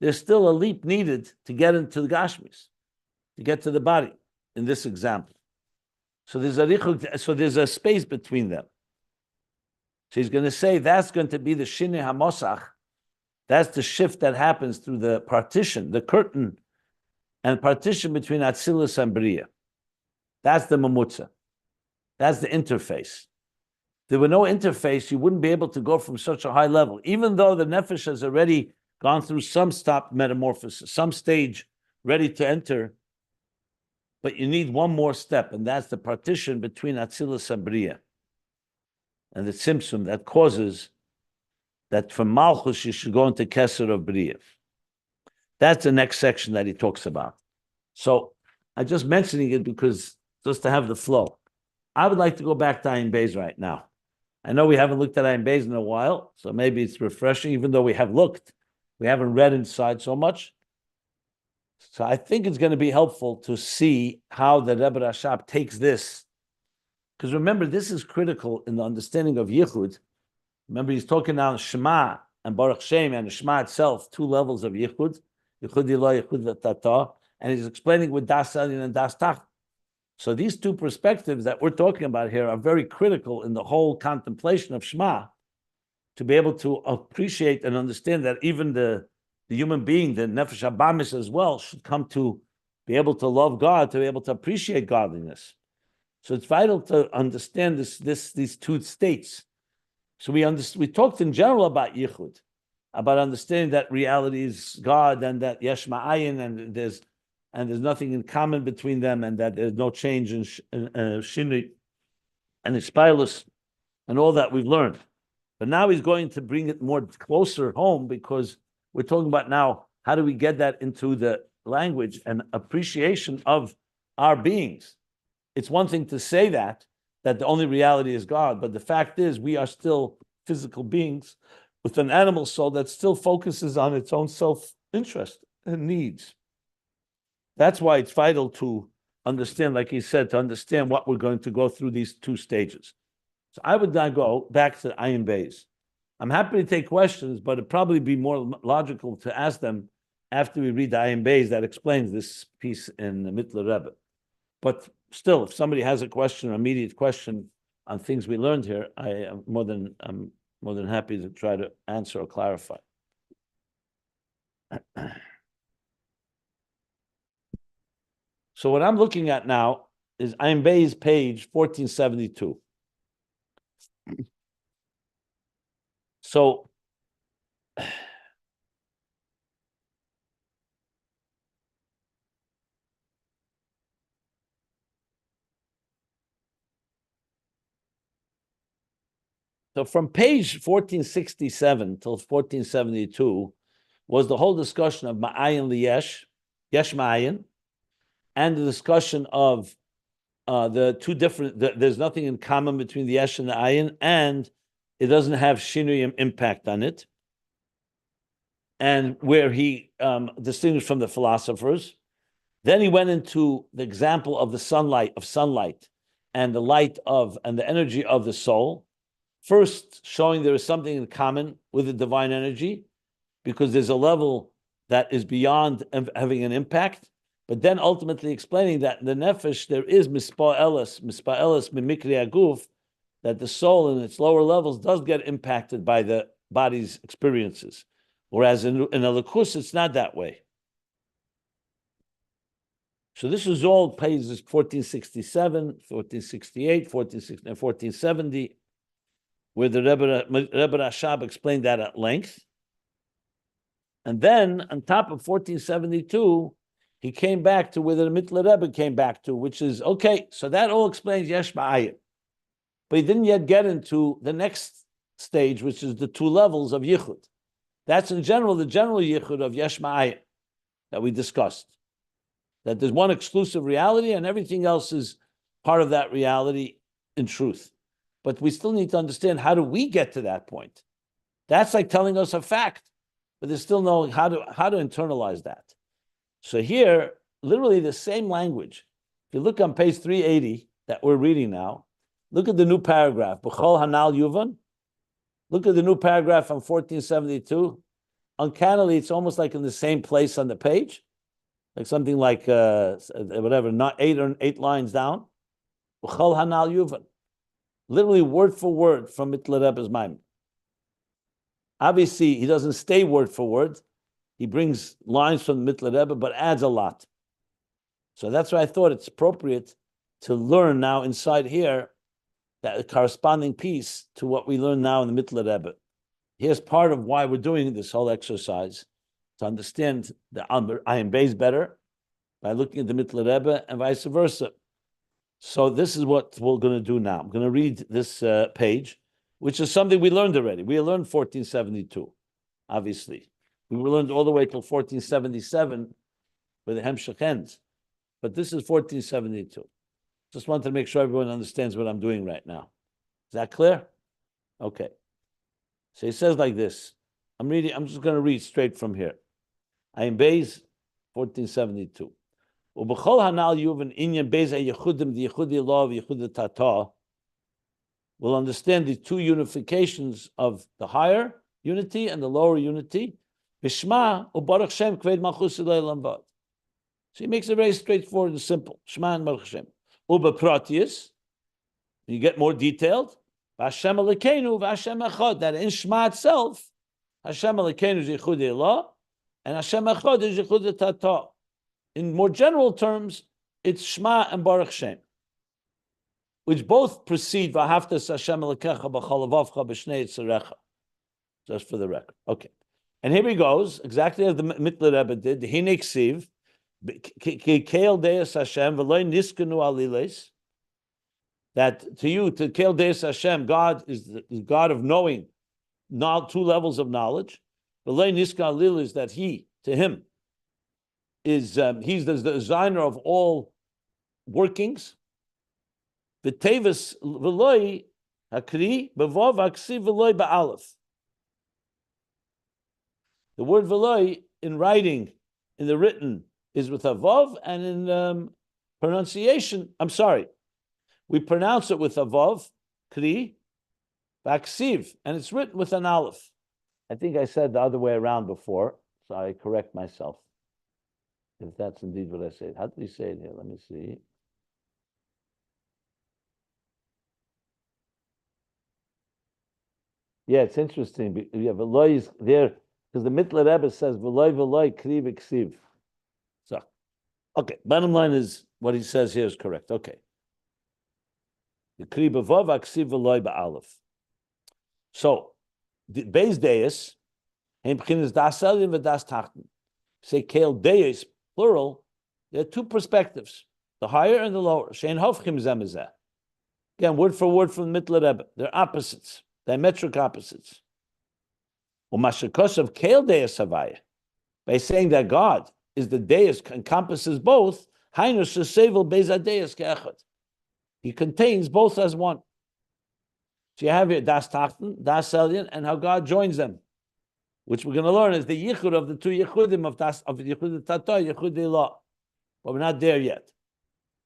there's still a leap needed to get into the gashmis, to get to the body, in this example. So there's a space between them. So he's going to say that's going to be the shinei hamosach. That's the shift that happens through the partition, the curtain, and partition between Atzilus and Bria. That's the mamutza. That's the interface. There were no interface, you wouldn't be able to go from such a high level, even though the nefesh has already gone through some stop metamorphosis, some stage ready to enter. But you need one more step, and that's the partition between Atzilus and Bria, and the tzimtzum that causes that from Malchus you should go into Keser of Bria. That's the next section that he talks about. So I'm just mentioning it because just to have the flow. I would like to go back to Ayin Beis right now. I know we haven't looked at Ayin Beis in a while, so maybe it's refreshing, even though we have looked. We haven't read inside so much. So I think it's going to be helpful to see how the Rebbe Rashab takes this. Because remember, this is critical in the understanding of Yichud. Remember, he's talking now Shema and Baruch Shem and the Shema itself, two levels of Yichud. Yichud Ilah, Yichud Tata. And he's explaining with Daas Elyon and Daas Tachton. So these two perspectives that we're talking about here are very critical in the whole contemplation of Shema, to be able to appreciate and understand that even the human being, the Nefesh Habamis as well, should come to be able to love God, to be able to appreciate godliness. So it's vital to understand these two states. So we talked in general about Yichud, about understanding that reality is God and that Yesh Ayin, and there's nothing in common between them, and that there's no change in Shinui and Ispilus and all that we've learned. But now he's going to bring it more closer home, because we're talking about now, how do we get that into the language and appreciation of our beings? It's one thing to say that the only reality is God, but the fact is we are still physical beings with an animal soul that still focuses on its own self-interest and needs. That's why it's vital to understand, like he said, to understand what we're going to go through these two stages. So I would now go back to Ayin Beis. I'm happy to take questions, but it'd probably be more logical to ask them after we read the Ayin Beis that explains this piece in the Mittler Rebbe. But still, if somebody has a question, or immediate question on things we learned here, I'm more than happy to try to answer or clarify. So what I'm looking at now is Ayin Beis page 1472. So from page 1467 till 1472 was the whole discussion of Ayin Yesh, Yesh Ayin, and the discussion of the two different. There's nothing in common between the Yesh and the Ayin, and it doesn't have Shinui impact on it. And where he distinguished from the philosophers. Then he went into the example of the sunlight, and the light of and the energy of the soul. First, showing there is something in common with the divine energy, because there's a level that is beyond having an impact. But then ultimately explaining that in the nefesh there is mispa'elis mimikri aguf, that the soul in its lower levels does get impacted by the body's experiences, whereas in a likus it's not that way. So this is all pages 1467, 1468, 1460, and 1470, where the Rebbe Rashab explained that at length. And then on top of 1472, he came back to where the Mittler Rebbe came back to, which is, okay, so that all explains Yesh Ayin. But he didn't yet get into the next stage, which is the two levels of Yichud. That's in general, the general Yichud of Yesh Ayin that we discussed. That there's one exclusive reality and everything else is part of that reality in truth. But we still need to understand, how do we get to that point? That's like telling us a fact, but there's still knowing how to internalize that. So here, literally the same language. If you look on page 380 that we're reading now, look at the new paragraph. B'chol hanal yuvan. Look at the new paragraph on 1472. Uncannily, it's almost like in the same place on the page, like something like whatever, not eight lines down. B'chol hanal yuvan. Literally word for word from Mittler Rebbe's mind. Obviously, he doesn't stay word for word. He brings lines from the Mittler Rebbe, but adds a lot. So that's why I thought it's appropriate to learn now inside here that corresponding piece to what we learn now in the Mittler Rebbe. Here's part of why we're doing this whole exercise, to understand the Ayin Beis better by looking at the Mittler Rebbe and vice versa. So this is what we're going to do now. I'm going to read this page, which is something we learned already. We learned 1472, obviously. We learned all the way till 1477, where the Hemshech ends. But this is 1472. Just wanted to make sure everyone understands what I'm doing right now. Is that clear? Okay. So he says like this. I'm just going to read straight from here. Ayin Beis, 1472. Ubechol hanal yuvan inyan beis hayechudim the yechudi law of yechudi tata. We'll understand the two unifications of the higher unity and the lower unity. Bishma u'baruch Shem kved malchus leilam vad. So he makes it very straightforward and simple. Shema and Baruch Shem. Ubepratius, you get more detailed. Hashem Elokeinu v'Hashem Echad. That in Shema itself, Hashem Elokeinu is Yechud Elah, and Hashem Echad is Yechud Tata. In more general terms, it's Shema and Baruch Shem, which both precede V'Haftas Hashem Elokecha b'chol levavcha b'shnei yitzarecha. Just for the record. Okay. And here he goes, exactly as the Mittler Rebbe did. The Hinei Ksiv, Keil Deus Hashem, V'loi Niskanu Aliles. That to you, to Keil Deus Hashem, God is the God of knowing, two levels of knowledge. V'loi Niskanu Aliles, that to him, is he's the designer of all workings. V'tevis v'loi hakri b'vov haksiv v'loi ba'alef. The word v'loi in writing, in the written, is with a vav, and in pronunciation, we pronounce it with a vav, kri, Vaksiv, and it's written with an aleph. I think I said the other way around before, so I correct myself. If that's indeed what I said. How did he say it here? Let me see. Yeah, it's interesting. Yeah, Veloy is there because the Mittler Rebbe says Veloy kriv iksiv. So, okay. Bottom line is what he says here is correct. Okay. The kriv b'vav aksiv veloy ba'alef. So, the Beis Daas, heim b'chinas Daas Elyon v'Daas Tachton. Say Kael Daas, plural. There are two perspectives: the higher and the lower. Shein hofchim zemezeh. Again, word for word from the Mittler Rebbe. They're opposites. Diametric opposites. Umashakos Kael Daas Havaya, by saying that God is the Deus, encompasses both. Hainus Sevel Beis Deus Ke'echad. He contains both as one. So you have here Das Tachton, Das Elyon, and how God joins them, which we're going to learn is the yichud of the two yichudim of yichud Tata, yichud Elah. But we're not there yet.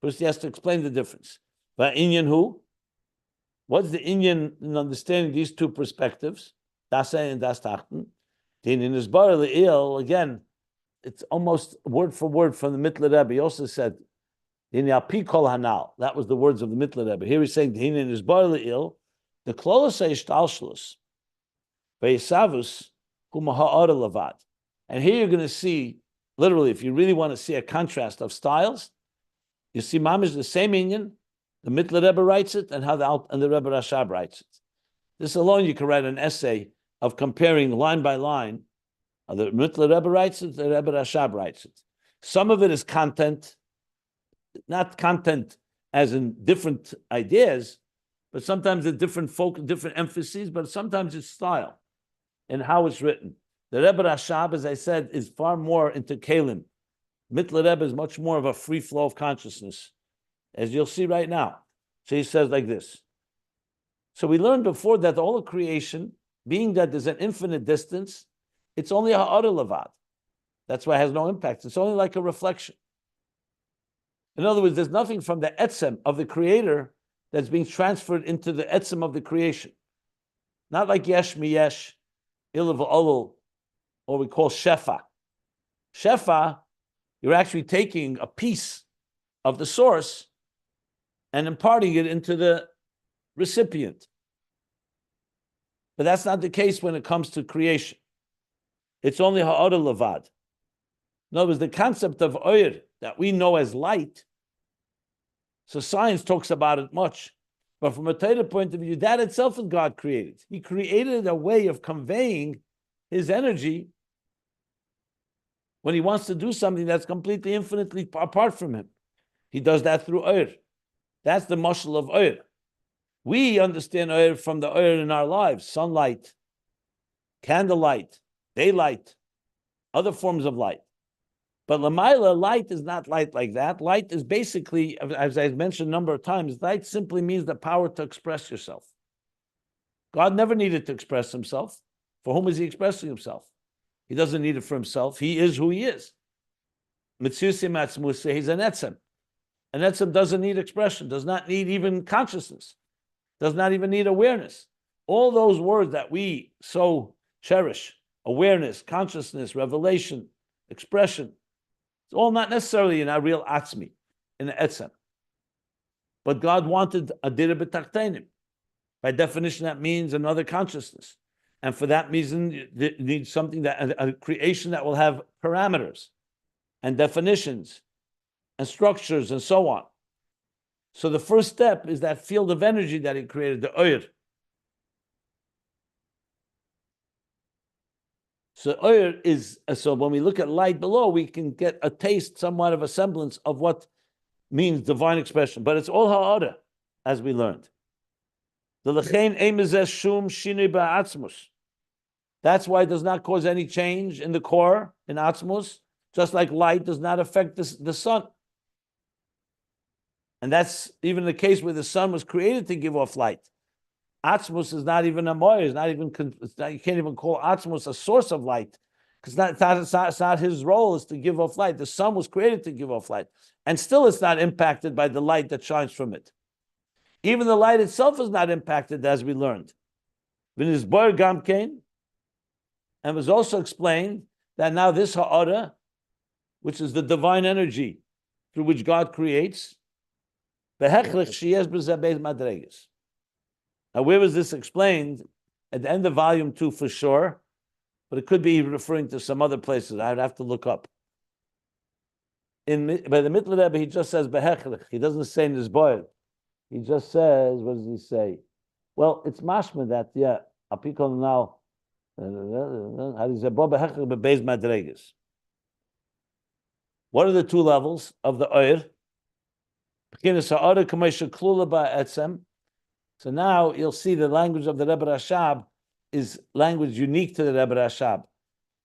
First, he has to explain the difference. But Inyan who? What's the Inyan in understanding these two perspectives? Das Elyon and Das Tachton. In his Bar again, it's almost word for word from the Mittler Rebbe. He also said, in Yapi Kol Hanal. That was the words of the Mittler Rebbe. Here he's saying, in his Bar the Klolos Eishtalshlus, Ve'esavus Kuma Ha'ara Lavad. And here you're going to see, literally, if you really want to see a contrast of styles, you see Mamish the same Inyan. The Mittler Rebbe writes it, and how the Rebbe Rashab writes it. This alone, you can write an essay of comparing line by line. The Mittler Rebbe writes it, the Rebbe Rashab writes it. Some of it is content, not content as in different ideas, but sometimes a different different emphases, but sometimes it's style and how it's written. The Rebbe Rashab, as I said, is far more into Kalim. Mittler Rebbe is much more of a free flow of consciousness, as you'll see right now. So he says like this. So we learned before that all of creation, being that there's an infinite distance, it's only a ha'ara levad. That's why it has no impact. It's only like a reflection. In other words, there's nothing from the etzem of the creator that's being transferred into the etzem of the creation. Not like Yesh mi Yesh, Ilav Olul, or we call Shefa. Shefa, you're actually taking a piece of the source and imparting it into the recipient. But that's not the case when it comes to creation. It's only ha'ara levad. In other words, the concept of oir that we know as light, so science talks about it much, but from a Torah point of view, that itself is God created. He created a way of conveying his energy when he wants to do something that's completely infinitely apart from him. He does that through oir. That's the mashal of oir. We understand oir from the oir in our lives: sunlight, candlelight, daylight, other forms of light. But Lamaila, light is not light like that. Light is basically, as I've mentioned a number of times, light simply means the power to express yourself. God never needed to express himself. For whom is he expressing himself? He doesn't need it for himself. He is who he is. Mitzusim atzmusa, he's an etzem. An etzem doesn't need expression, does not need even consciousness, does not even need awareness. All those words that we so cherish, awareness, consciousness, revelation, expression, it's all not necessarily in our real atzmi, in the etzem. But God wanted a dira b'tachteinim. By definition, that means another consciousness. And for that reason, you need something that, a creation that will have parameters and definitions and structures and so on. So the first step is that field of energy that he created, the oir. So oir is, so when we look at light below, we can get a taste, somewhat of a semblance of what means divine expression. But it's all ha'ara, as we learned. The lechein emezes shum shinui ba'atzmus. That's why it does not cause any change in the core, in atzmus, just like light does not affect the sun. And that's even the case where the sun was created to give off light. Atzmus is not even a moyer, it's not even, you can't even call Atzmus a source of light, because it's not his role is to give off light. The sun was created to give off light, and still it's not impacted by the light that shines from it. Even the light itself is not impacted, as we learned. V'nizbar gamkein, and was also explained that now this ha'ara, which is the divine energy through which God creates, behechlech sheyesh b'zeh beis madreges. Now, where was this explained? At the end of volume 2 for sure, but it could be referring to some other places. I'd have to look up. By the Mittler Rebbe, he just says behechlech. He doesn't say nizboyer. He just says, what does he say? Well, it's mashma that, yeah, apikol now, how do you say, bo behechlech bebeis madreges. What are the two levels of the oir? So now you'll see the language of the Rebbe Rashab is language unique to the Rebbe Rashab.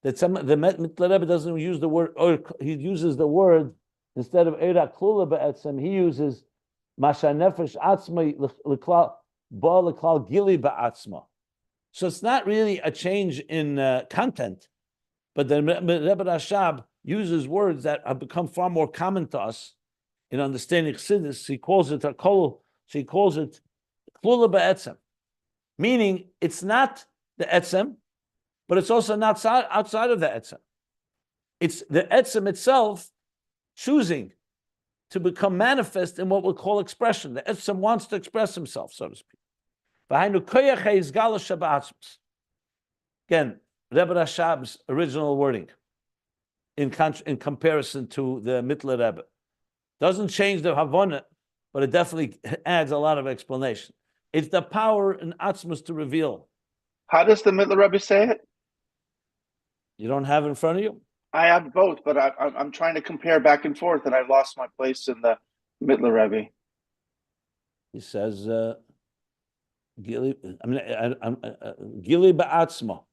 That the Mittler Rebbe doesn't use the word oir, he uses the word, instead of eira klula ba'etzem, he uses masha nefesh atzma ba l'klal gili ba'atzma. So it's not really a change in content, but the Rebbe Rashab uses words that have become far more common to us in understanding Chassidus. He calls it hakol. So he calls it klula ba'etzem, meaning it's not the etzem, but it's also not outside of the etzem. It's the etzem itself choosing to become manifest in what we'll call expression. The etzem wants to express himself, so to speak. Again, Rebbe Rashab's original wording in comparison to the Mittler Rebbe doesn't change the Havana, but it definitely adds a lot of explanation. It's the power in Atzmus to reveal. How does the Mittler Rebbe say it? You don't have it in front of you? I have both, but I'm trying to compare back and forth, and I lost my place in the Mittler Rebbe. He says, Gili ba'atzma.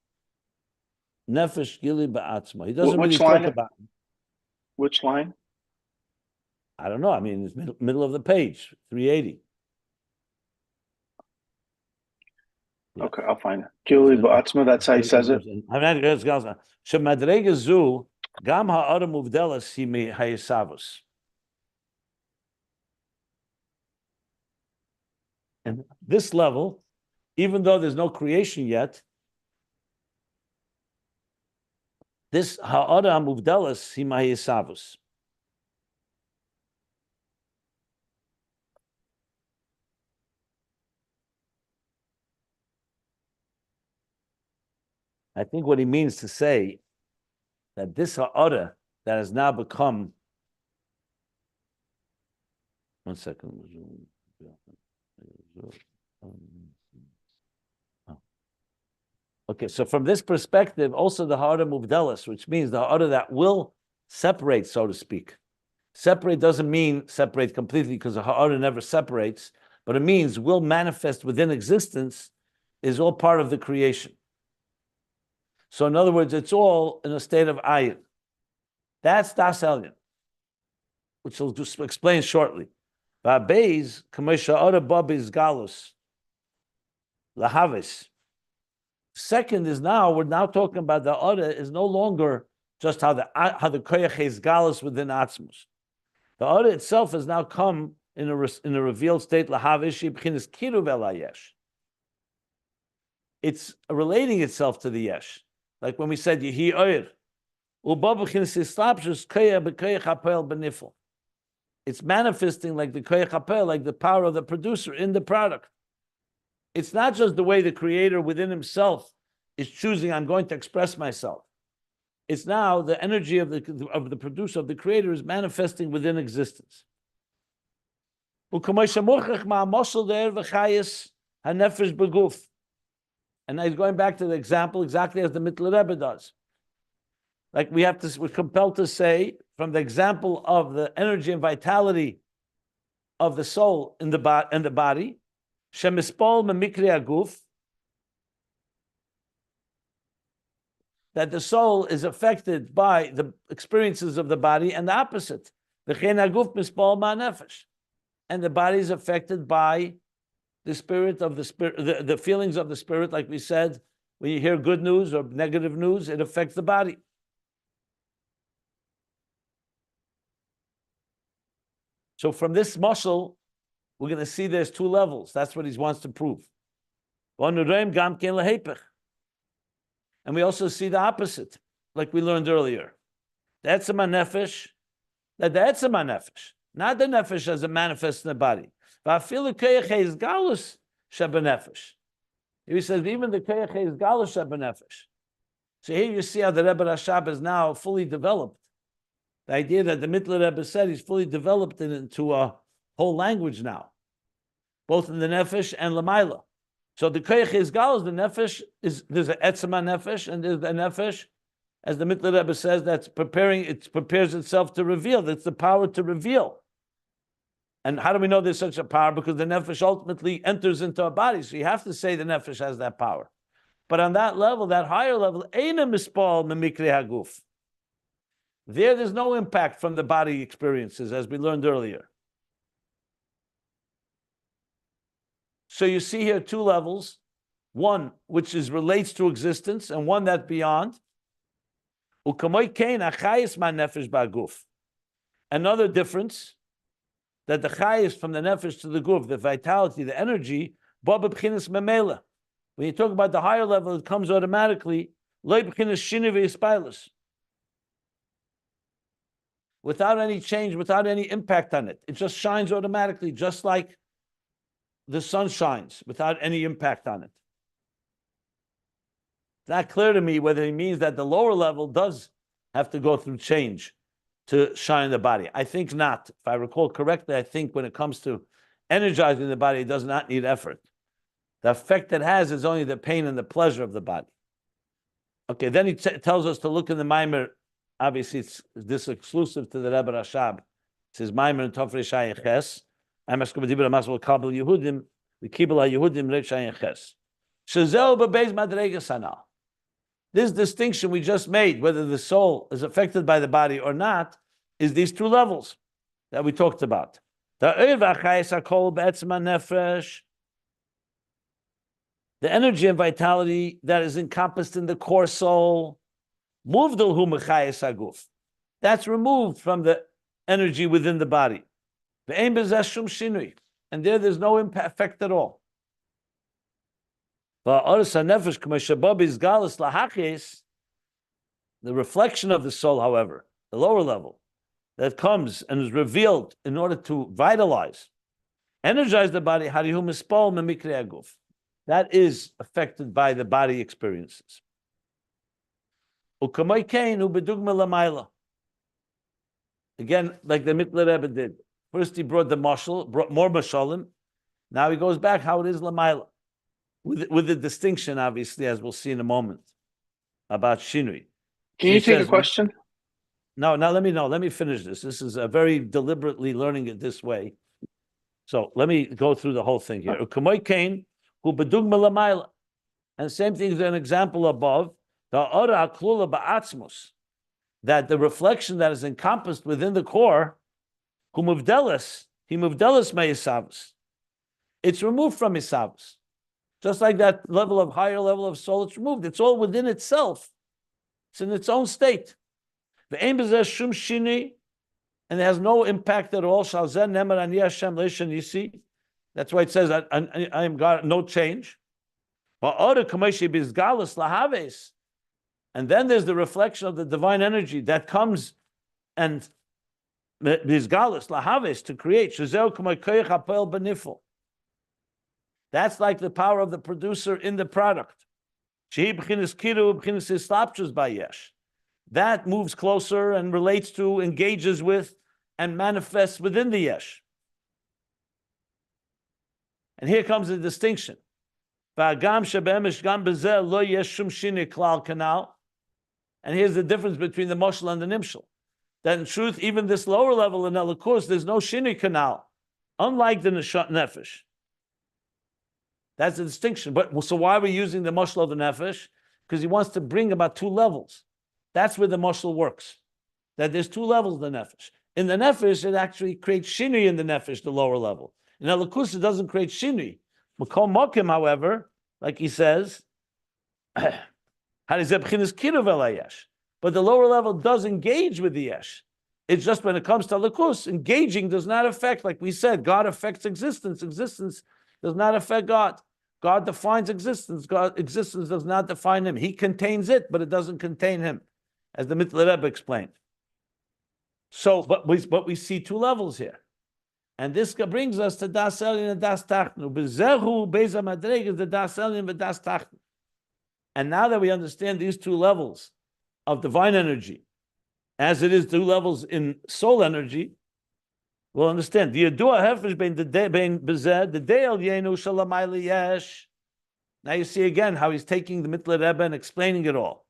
Nefesh gili ba'atzma. He doesn't really talk about it. Which line? I don't know. I mean, it's middle of the page, 380. Yeah. Okay, I'll find it. Gili ba'atzma, that's how he says it. Shemadrege zu gam ha'ara muvdelas hi mi hayesavus. And this level, even though there's no creation yet, this ha'ara muvdelas hi mi hayesavus. I think what he means to say that this ha'ara that has now become, one second. Okay, so from this perspective, also the ha'ara muvdelas, which means the ha'ara that will separate, so to speak. Separate doesn't mean separate completely, because the ha'ara never separates, but it means will manifest within existence, is all part of the creation. So in other words, it's all in a state of Ayin. That's Daas Elyon, which I'll just explain shortly. Beis, Kamesha Ora Babis Galus, Lahavis. Second is now, we're now talking about the Ora is no longer just how the Koyach is Galus within Atzmus. The Ora itself has now come in a revealed state, Lahavish, B'chinas Kiruv El HaYesh. It's relating itself to the Yesh. Like when we said, Yehi Oir. It's manifesting like the koyach hapel, like the power of the producer in the product. It's not just the way the creator within himself is choosing, I'm going to express myself. It's now the energy of the producer, of the creator, is manifesting within existence. And now he's going back to the example exactly as the Mittler Rebbe does. Like we're compelled to say, from the example of the energy and vitality of the soul in the body, shemispol memikri aguf, that the soul is affected by the experiences of the body, and the opposite, v'chein aguf mispol ma'nefesh, and the body is affected by the spirit of the spirit, the feelings of the spirit. Like we said, when you hear good news or negative news, it affects the body. So from this muscle, we're going to see there's two levels. That's what he wants to prove. And we also see the opposite, like we learned earlier. That's a nefesh, that's a nefesh, not the nefesh as it manifests in the body. He says even the koyach is galus nefesh. So here you see how the Rebbe Rashab is now fully developed. The idea that the Mittler Rebbe said he's fully developed it into a whole language now, both in the nefesh and lamaila. So the koyach is galus, the nefesh is there's an etzema nefesh and there's the nefesh, as the Mittler Rebbe says, that's preparing. It prepares itself to reveal. That's the power to reveal. And how do we know there's such a power? Because the nefesh ultimately enters into our body. So you have to say the nefesh has that power. But on that level, that higher level, eina mispal memikre haguf. There's no impact from the body experiences, as we learned earlier. So you see here two levels, one which relates to existence and one that's beyond. Another difference, that the chayis from the nefesh to the guf, the vitality, the energy, when you talk about the higher level, it comes automatically, without any change, without any impact on it. It just shines automatically, just like the sun shines, without any impact on it. It's not clear to me whether he means that the lower level does have to go through change to shine in the body. I think not. If I recall correctly, I think when it comes to energizing the body, it does not need effort. The effect it has is only the pain and the pleasure of the body. Okay, then he tells us to look in the Maimer. Obviously, it's this exclusive to the Rebbe Rashab. It says Maimer and Tofrei Shayin Ches. I'm asking about Masal Kabel Yehudim, the Kibel HaYehudim Rev Shayin Ches. Shazel Bebeis Madregas Hanal. This distinction we just made, whether the soul is affected by the body or not, is these two levels that we talked about. The energy and vitality that is encompassed in the core soul, that's removed from the energy within the body. And there's no effect at all. The reflection of the soul, however, the lower level, that comes and is revealed in order to vitalize, energize the body, that is affected by the body experiences. Again, like the Mittler Rebbe did. First he brought the mashal, brought more mashalim. Now he goes back how it is lamaila. With the distinction, obviously, as we'll see in a moment, about Shinui. Can you take a question? No, now let me finish this. This is very deliberately learning it this way. So let me go through the whole thing here. And same thing is an example above, that the reflection that is encompassed within the core, it's removed from Isavus. Just like that higher level of soul, it's removed. It's all within itself. It's in its own state. And it has no impact at all. That's why it says, I am God, no change. And then there's the reflection of the divine energy that comes and to create. That's like the power of the producer in the product. That moves closer and relates to, engages with, and manifests within the Yesh. And here comes the distinction. And here's the difference between the moshel and the nimshel. That in truth, even this lower level in Elikus, there's no shini canal, unlike the nefesh. That's the distinction. But so why are we using the moshel of the nefesh? Because he wants to bring about two levels. That's where the moshel works. That there's two levels of the nefesh. In the nefesh, it actually creates shini in the nefesh, the lower level. In Elikus, it doesn't create shini. Makom mokim, however, like he says, but the lower level does engage with the Yesh. It's just when it comes to Elikus, engaging does not affect, like we said, God affects existence. Existence does not affect God. God defines existence. Existence does not define him. He contains it, but it doesn't contain him, as the Mittler Rebbe explained. So, but we see two levels here. And this brings us to Daas Elyon and Daas Tachton. Bezehu Beis HaMadrega is the Daas Elyon and Daas Tachton. And now that we understand these two levels of divine energy, as it is two levels in soul energy, we'll understand. The Daas Elyon Yesh. Now you see again how he's taking the Mittler Rebbe and explaining it all.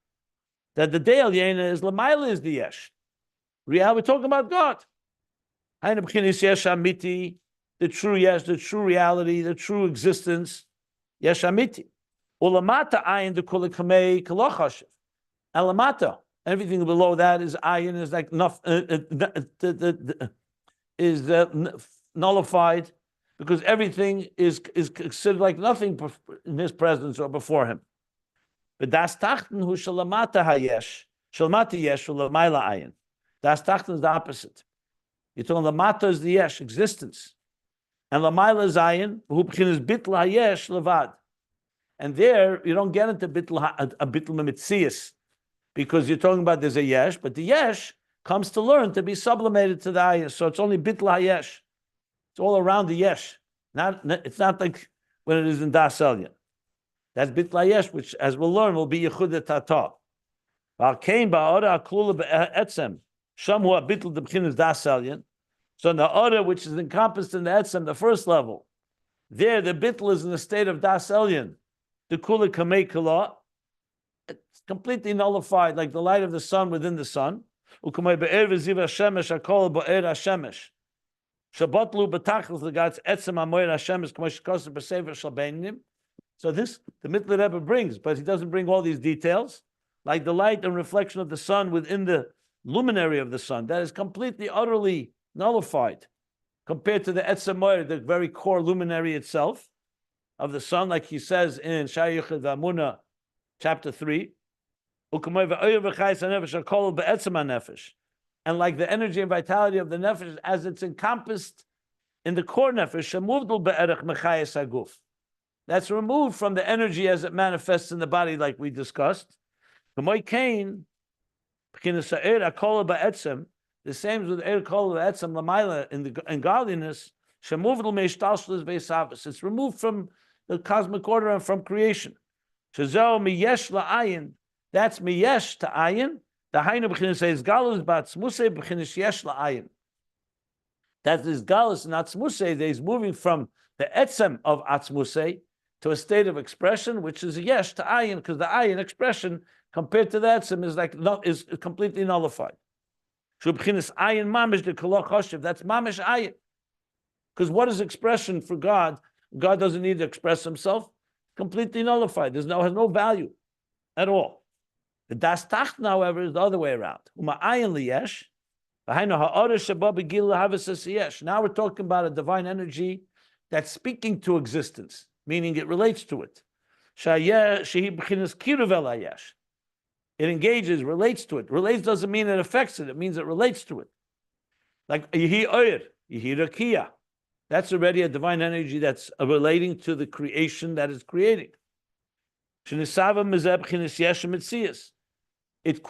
That the Daas Elyon is Lamayla is the Yesh. We're talking about God. The true Yesh, the true reality, the true existence. Yesh Amiti. Ulamata Ayin the Kulikamei Kalachashiv. Alamata. Everything below that is Ayin, is like nullified, because everything is considered like nothing in his presence or before him. But Daas Tachton hu shalamata hayesh, shalamata yesh ulamayla ayin. Daas Tachton is the opposite. You're talking lamata is the yesh, existence, and lamayla is ayin, who is Bittul HaYesh levad. And there you don't get into Bittul Mitzias, because you're talking about there's a yesh, but the yesh comes to learn to be sublimated to the ayin. So it's only Bittul HaYesh. It's all around the yesh. It's not like when it is in Daas Elyon. That's Bittul HaYesh, which, as we'll learn, will be Yechuda Tata. So in the order which is encompassed in the Etzem, the first level, there the Bittul is in the state of Daas Elyon. The Kula Kamei Kala, it's completely nullified, like the light of the sun within the sun. Shabatlu b'tachlis l'gatz etzem amoyer Hashem is k'mosh kosev b'sefer shalbeinim. So this the Mittler Rebbe brings, but he doesn't bring all these details, like the light and reflection of the sun within the luminary of the sun. That is completely, utterly nullified compared to the etzem moyer, the very core luminary itself of the sun, like he says in Shayich V'Amuna, chapter 3. And like the energy and vitality of the nefesh, as it's encompassed in the core nefesh, that's removed from the energy as it manifests in the body, like we discussed. The same with the kol ba'etzem l'mayla in godliness. It's removed from the cosmic order and from creation. That's miyesh to ayin. The Hainu b'chinas says galus b'atzmusei b'chinas yesh la'ayin. That is galus and atzmusei. That is moving from the etzem of atzmusei to a state of expression, which is yesh to ayin, because the ayin expression compared to the etzem is completely nullified. So b'chinas ayin mamish the koloch hoshev. That's mamish ayin. Because what is expression for God? God doesn't need to express himself. Completely nullified. Has no value at all. The Daas Tachton, however, is the other way around. Now we're talking about a divine energy that's speaking to existence, meaning it relates to it. It engages, relates to it. Relates doesn't mean it affects it. It means it relates to it. Like Yehi Oyer, Yehi Rakia. That's already a divine energy that's relating to the creation that is creating. It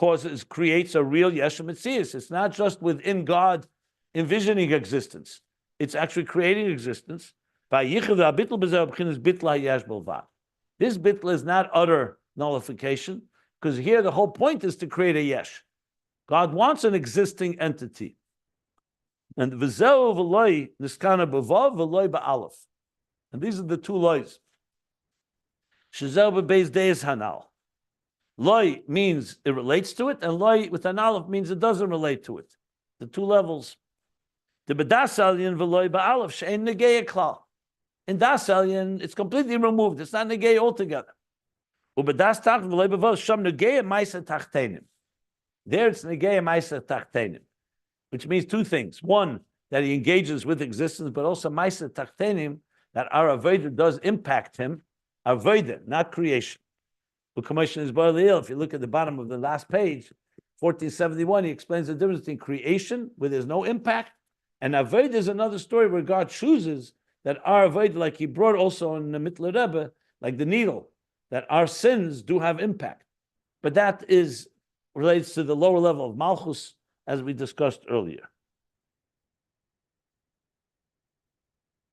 creates a real Yesh Metzias. It's not just within God envisioning existence. It's actually creating existence. This Bittul is not utter nullification, because here the whole point is to create a Yesh. God wants an existing entity. And v'zeu v'loi niskana b'vav v'loi ba'alef. And these are the two lois. Shezeu b'beis deis hanal. Loi means it relates to it, and loi with an aleph means it doesn't relate to it. The two levels. The Daas Elyon v'loi ba'alef she'en negei klal. In Daas Elyon, it's completely removed. It's not negei altogether. U'b'das tachton v'loi b'vav sham negei ma'isa tachtenim. There it's negei ma'isa tachtenim, which means two things. One, that he engages with existence, but also ma'isa tachtenim, that our avodah does impact him. Avodah, not creation. If you look at the bottom of the last page, 1471, he explains the difference between creation, where there's no impact, and avodah is another story where God chooses that our avodah, like he brought also in the Mittler Rebbe, like the needle, that our sins do have impact. But that relates to the lower level of Malchus, as we discussed earlier.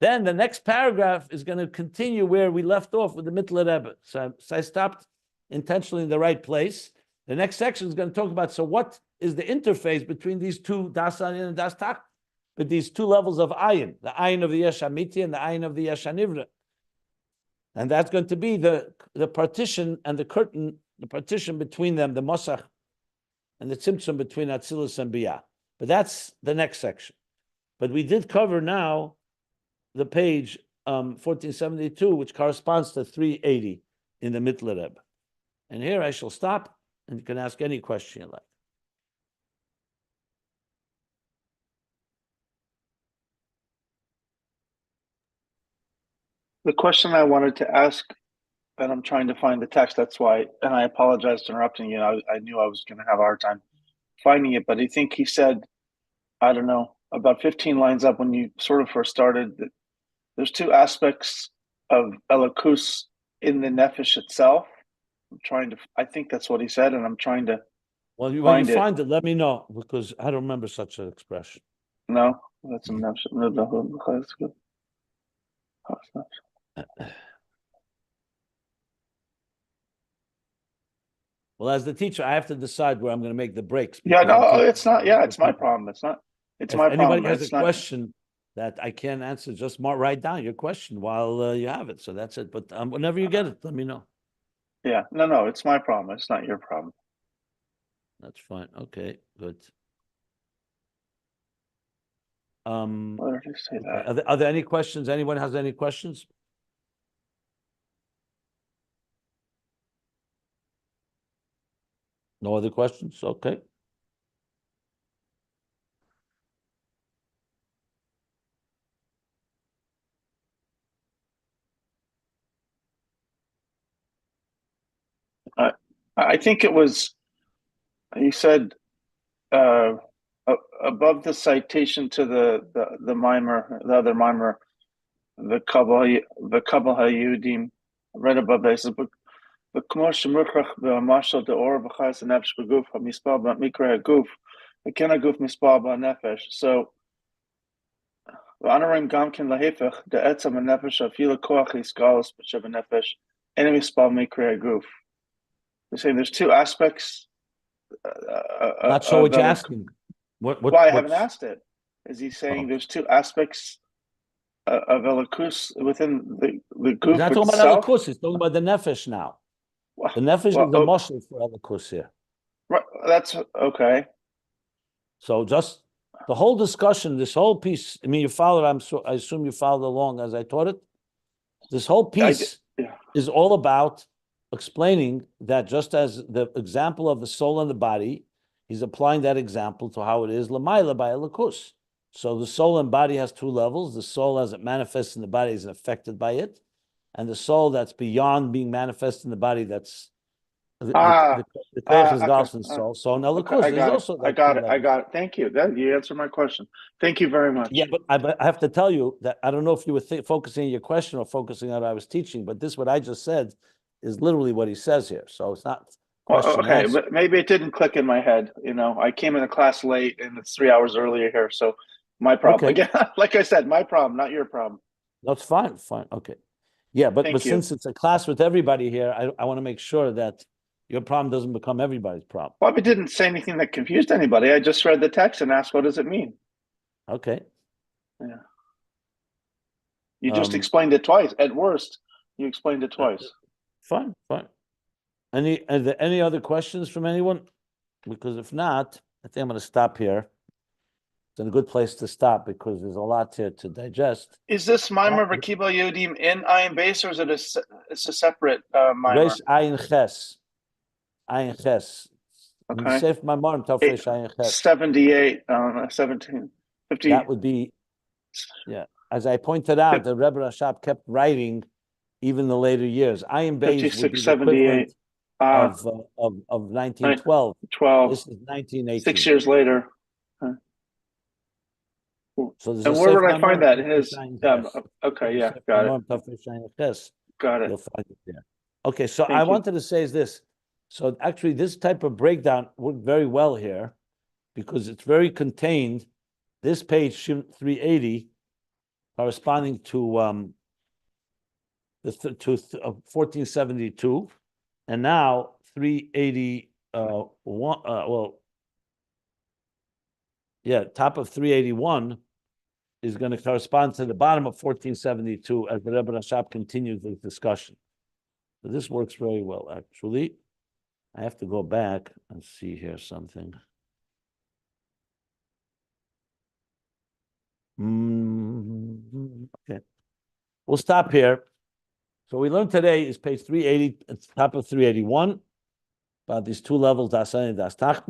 Then the next paragraph is going to continue where we left off with the Mittler Rebbe. So I stopped intentionally in the right place. The next section is going to talk about, so what is the interface between these two, Daas Elyon and Daas Tachton, with these two levels of Ayin, the Ayin of the Yesh Amiti and the Ayin of the Yesh Hanivra. And that's going to be the partition and the curtain, the partition between them, the Mosach and the Tzimtzum between Atzilus and Biyah. But that's the next section. But we did cover now the page 1472, which corresponds to 380 in the Mittler Rebbe. And here I shall stop, and you can ask any question you like. The question I wanted to ask, and I'm trying to find the text, that's why, and I apologize for interrupting you. I knew I was going to have a hard time finding it, but I think he said, I don't know, about 15 lines up when you sort of first started, that there's two aspects of Elokus in the Nefesh itself. I think that's what he said, and I'm trying to Well, when you find it, let me know, because I don't remember such an expression. No, that's a Nefesh. That's good. Well, as the teacher, I have to decide where I'm going to make the breaks. Yeah, no, it's not. Yeah, it's my problem. It's not. It's my problem. Anybody has a question that I can't answer, just write down your question while you have it. So that's it. But whenever you get it, let me know. Yeah, no, it's my problem. It's not your problem. That's fine. Okay, good. Why did you say that? Are there any questions? Anyone has any questions? No other questions? Okay. I think it was, he said, above the citation to the mimer, the other mimer, the Kabbalah Hayudim, right above that, he says, וכמו שמוכרח במשל דאור וחייס הנפש בגוף המספר במקרה הגוף וכן הגוף מספר בנפש. So ואנו רואים גם כן להפך דעצם הנפש אפילו כוח יסגלוס שבנפש אין מספר במקרה הגוף. They're saying there's two aspects. Not sure what you're asking. Well, I haven't asked it. Is he saying there's two aspects of Elokus within the goof? He's not talking about Elokus, he's talking about the Nefesh now. The Nefesh is the mashal for Elokus here. Right, that's okay. So just the whole discussion, this whole piece, I mean, you followed, I assume you followed along as I taught it. This whole piece is all about explaining that just as the example of the soul and the body, he's applying that example to how it is Lamaila by Elokus. So the soul and body has two levels. The soul as it manifests in the body is affected by it. And the soul that's beyond being manifest in the body, that's the soul. So in Elokus, there's also I got it. Thank you. You answered my question. Thank you very much. Yeah, but I have to tell you that I don't know if you were focusing on your question or focusing on what I was teaching, but what I just said is literally what he says here. So it's not question. Okay, but maybe it didn't click in my head. I came into class late and it's 3 hours earlier here. So my problem. Okay. Again, like I said, my problem, not your problem. That's fine. Okay. Yeah, but since it's a class with everybody here, I want to make sure that your problem doesn't become everybody's problem. Well, I didn't say anything that confused anybody. I just read the text and asked, what does it mean? Okay. Yeah. You just explained it twice. At worst, you explained it twice. Fine. Are there any other questions from anyone? Because if not, I think I'm going to stop here. It's a good place to stop because there's a lot here to digest. Is this mimer V'Kibbutz Yodim in Ayin Beis, or is it it's a separate mimer? Ayin Ches. Okay. Save my mom. 78, 17, 50. That would be, yeah. As I pointed out, the Rebbe Rashab kept writing even the later years. Ayin Beis would be the equivalent of 1912. 12. This is 1918. 6 years later. So and where would I find that? Okay, yeah, got it. Got it. You'll find it there. Okay, so Thank I you. wanted to say is this. So actually, this type of breakdown worked very well here because it's very contained. This page 380 corresponding to 1472, and now 381. Top of 381 is going to correspond to the bottom of 1472 as the Rebbe Rashab continues the discussion. So this works very well, actually. I have to go back and see here something. Okay. We'll stop here. So we learned today is page 380, it's top of 381, about these two levels, Daas Elyon and Daas Tachton.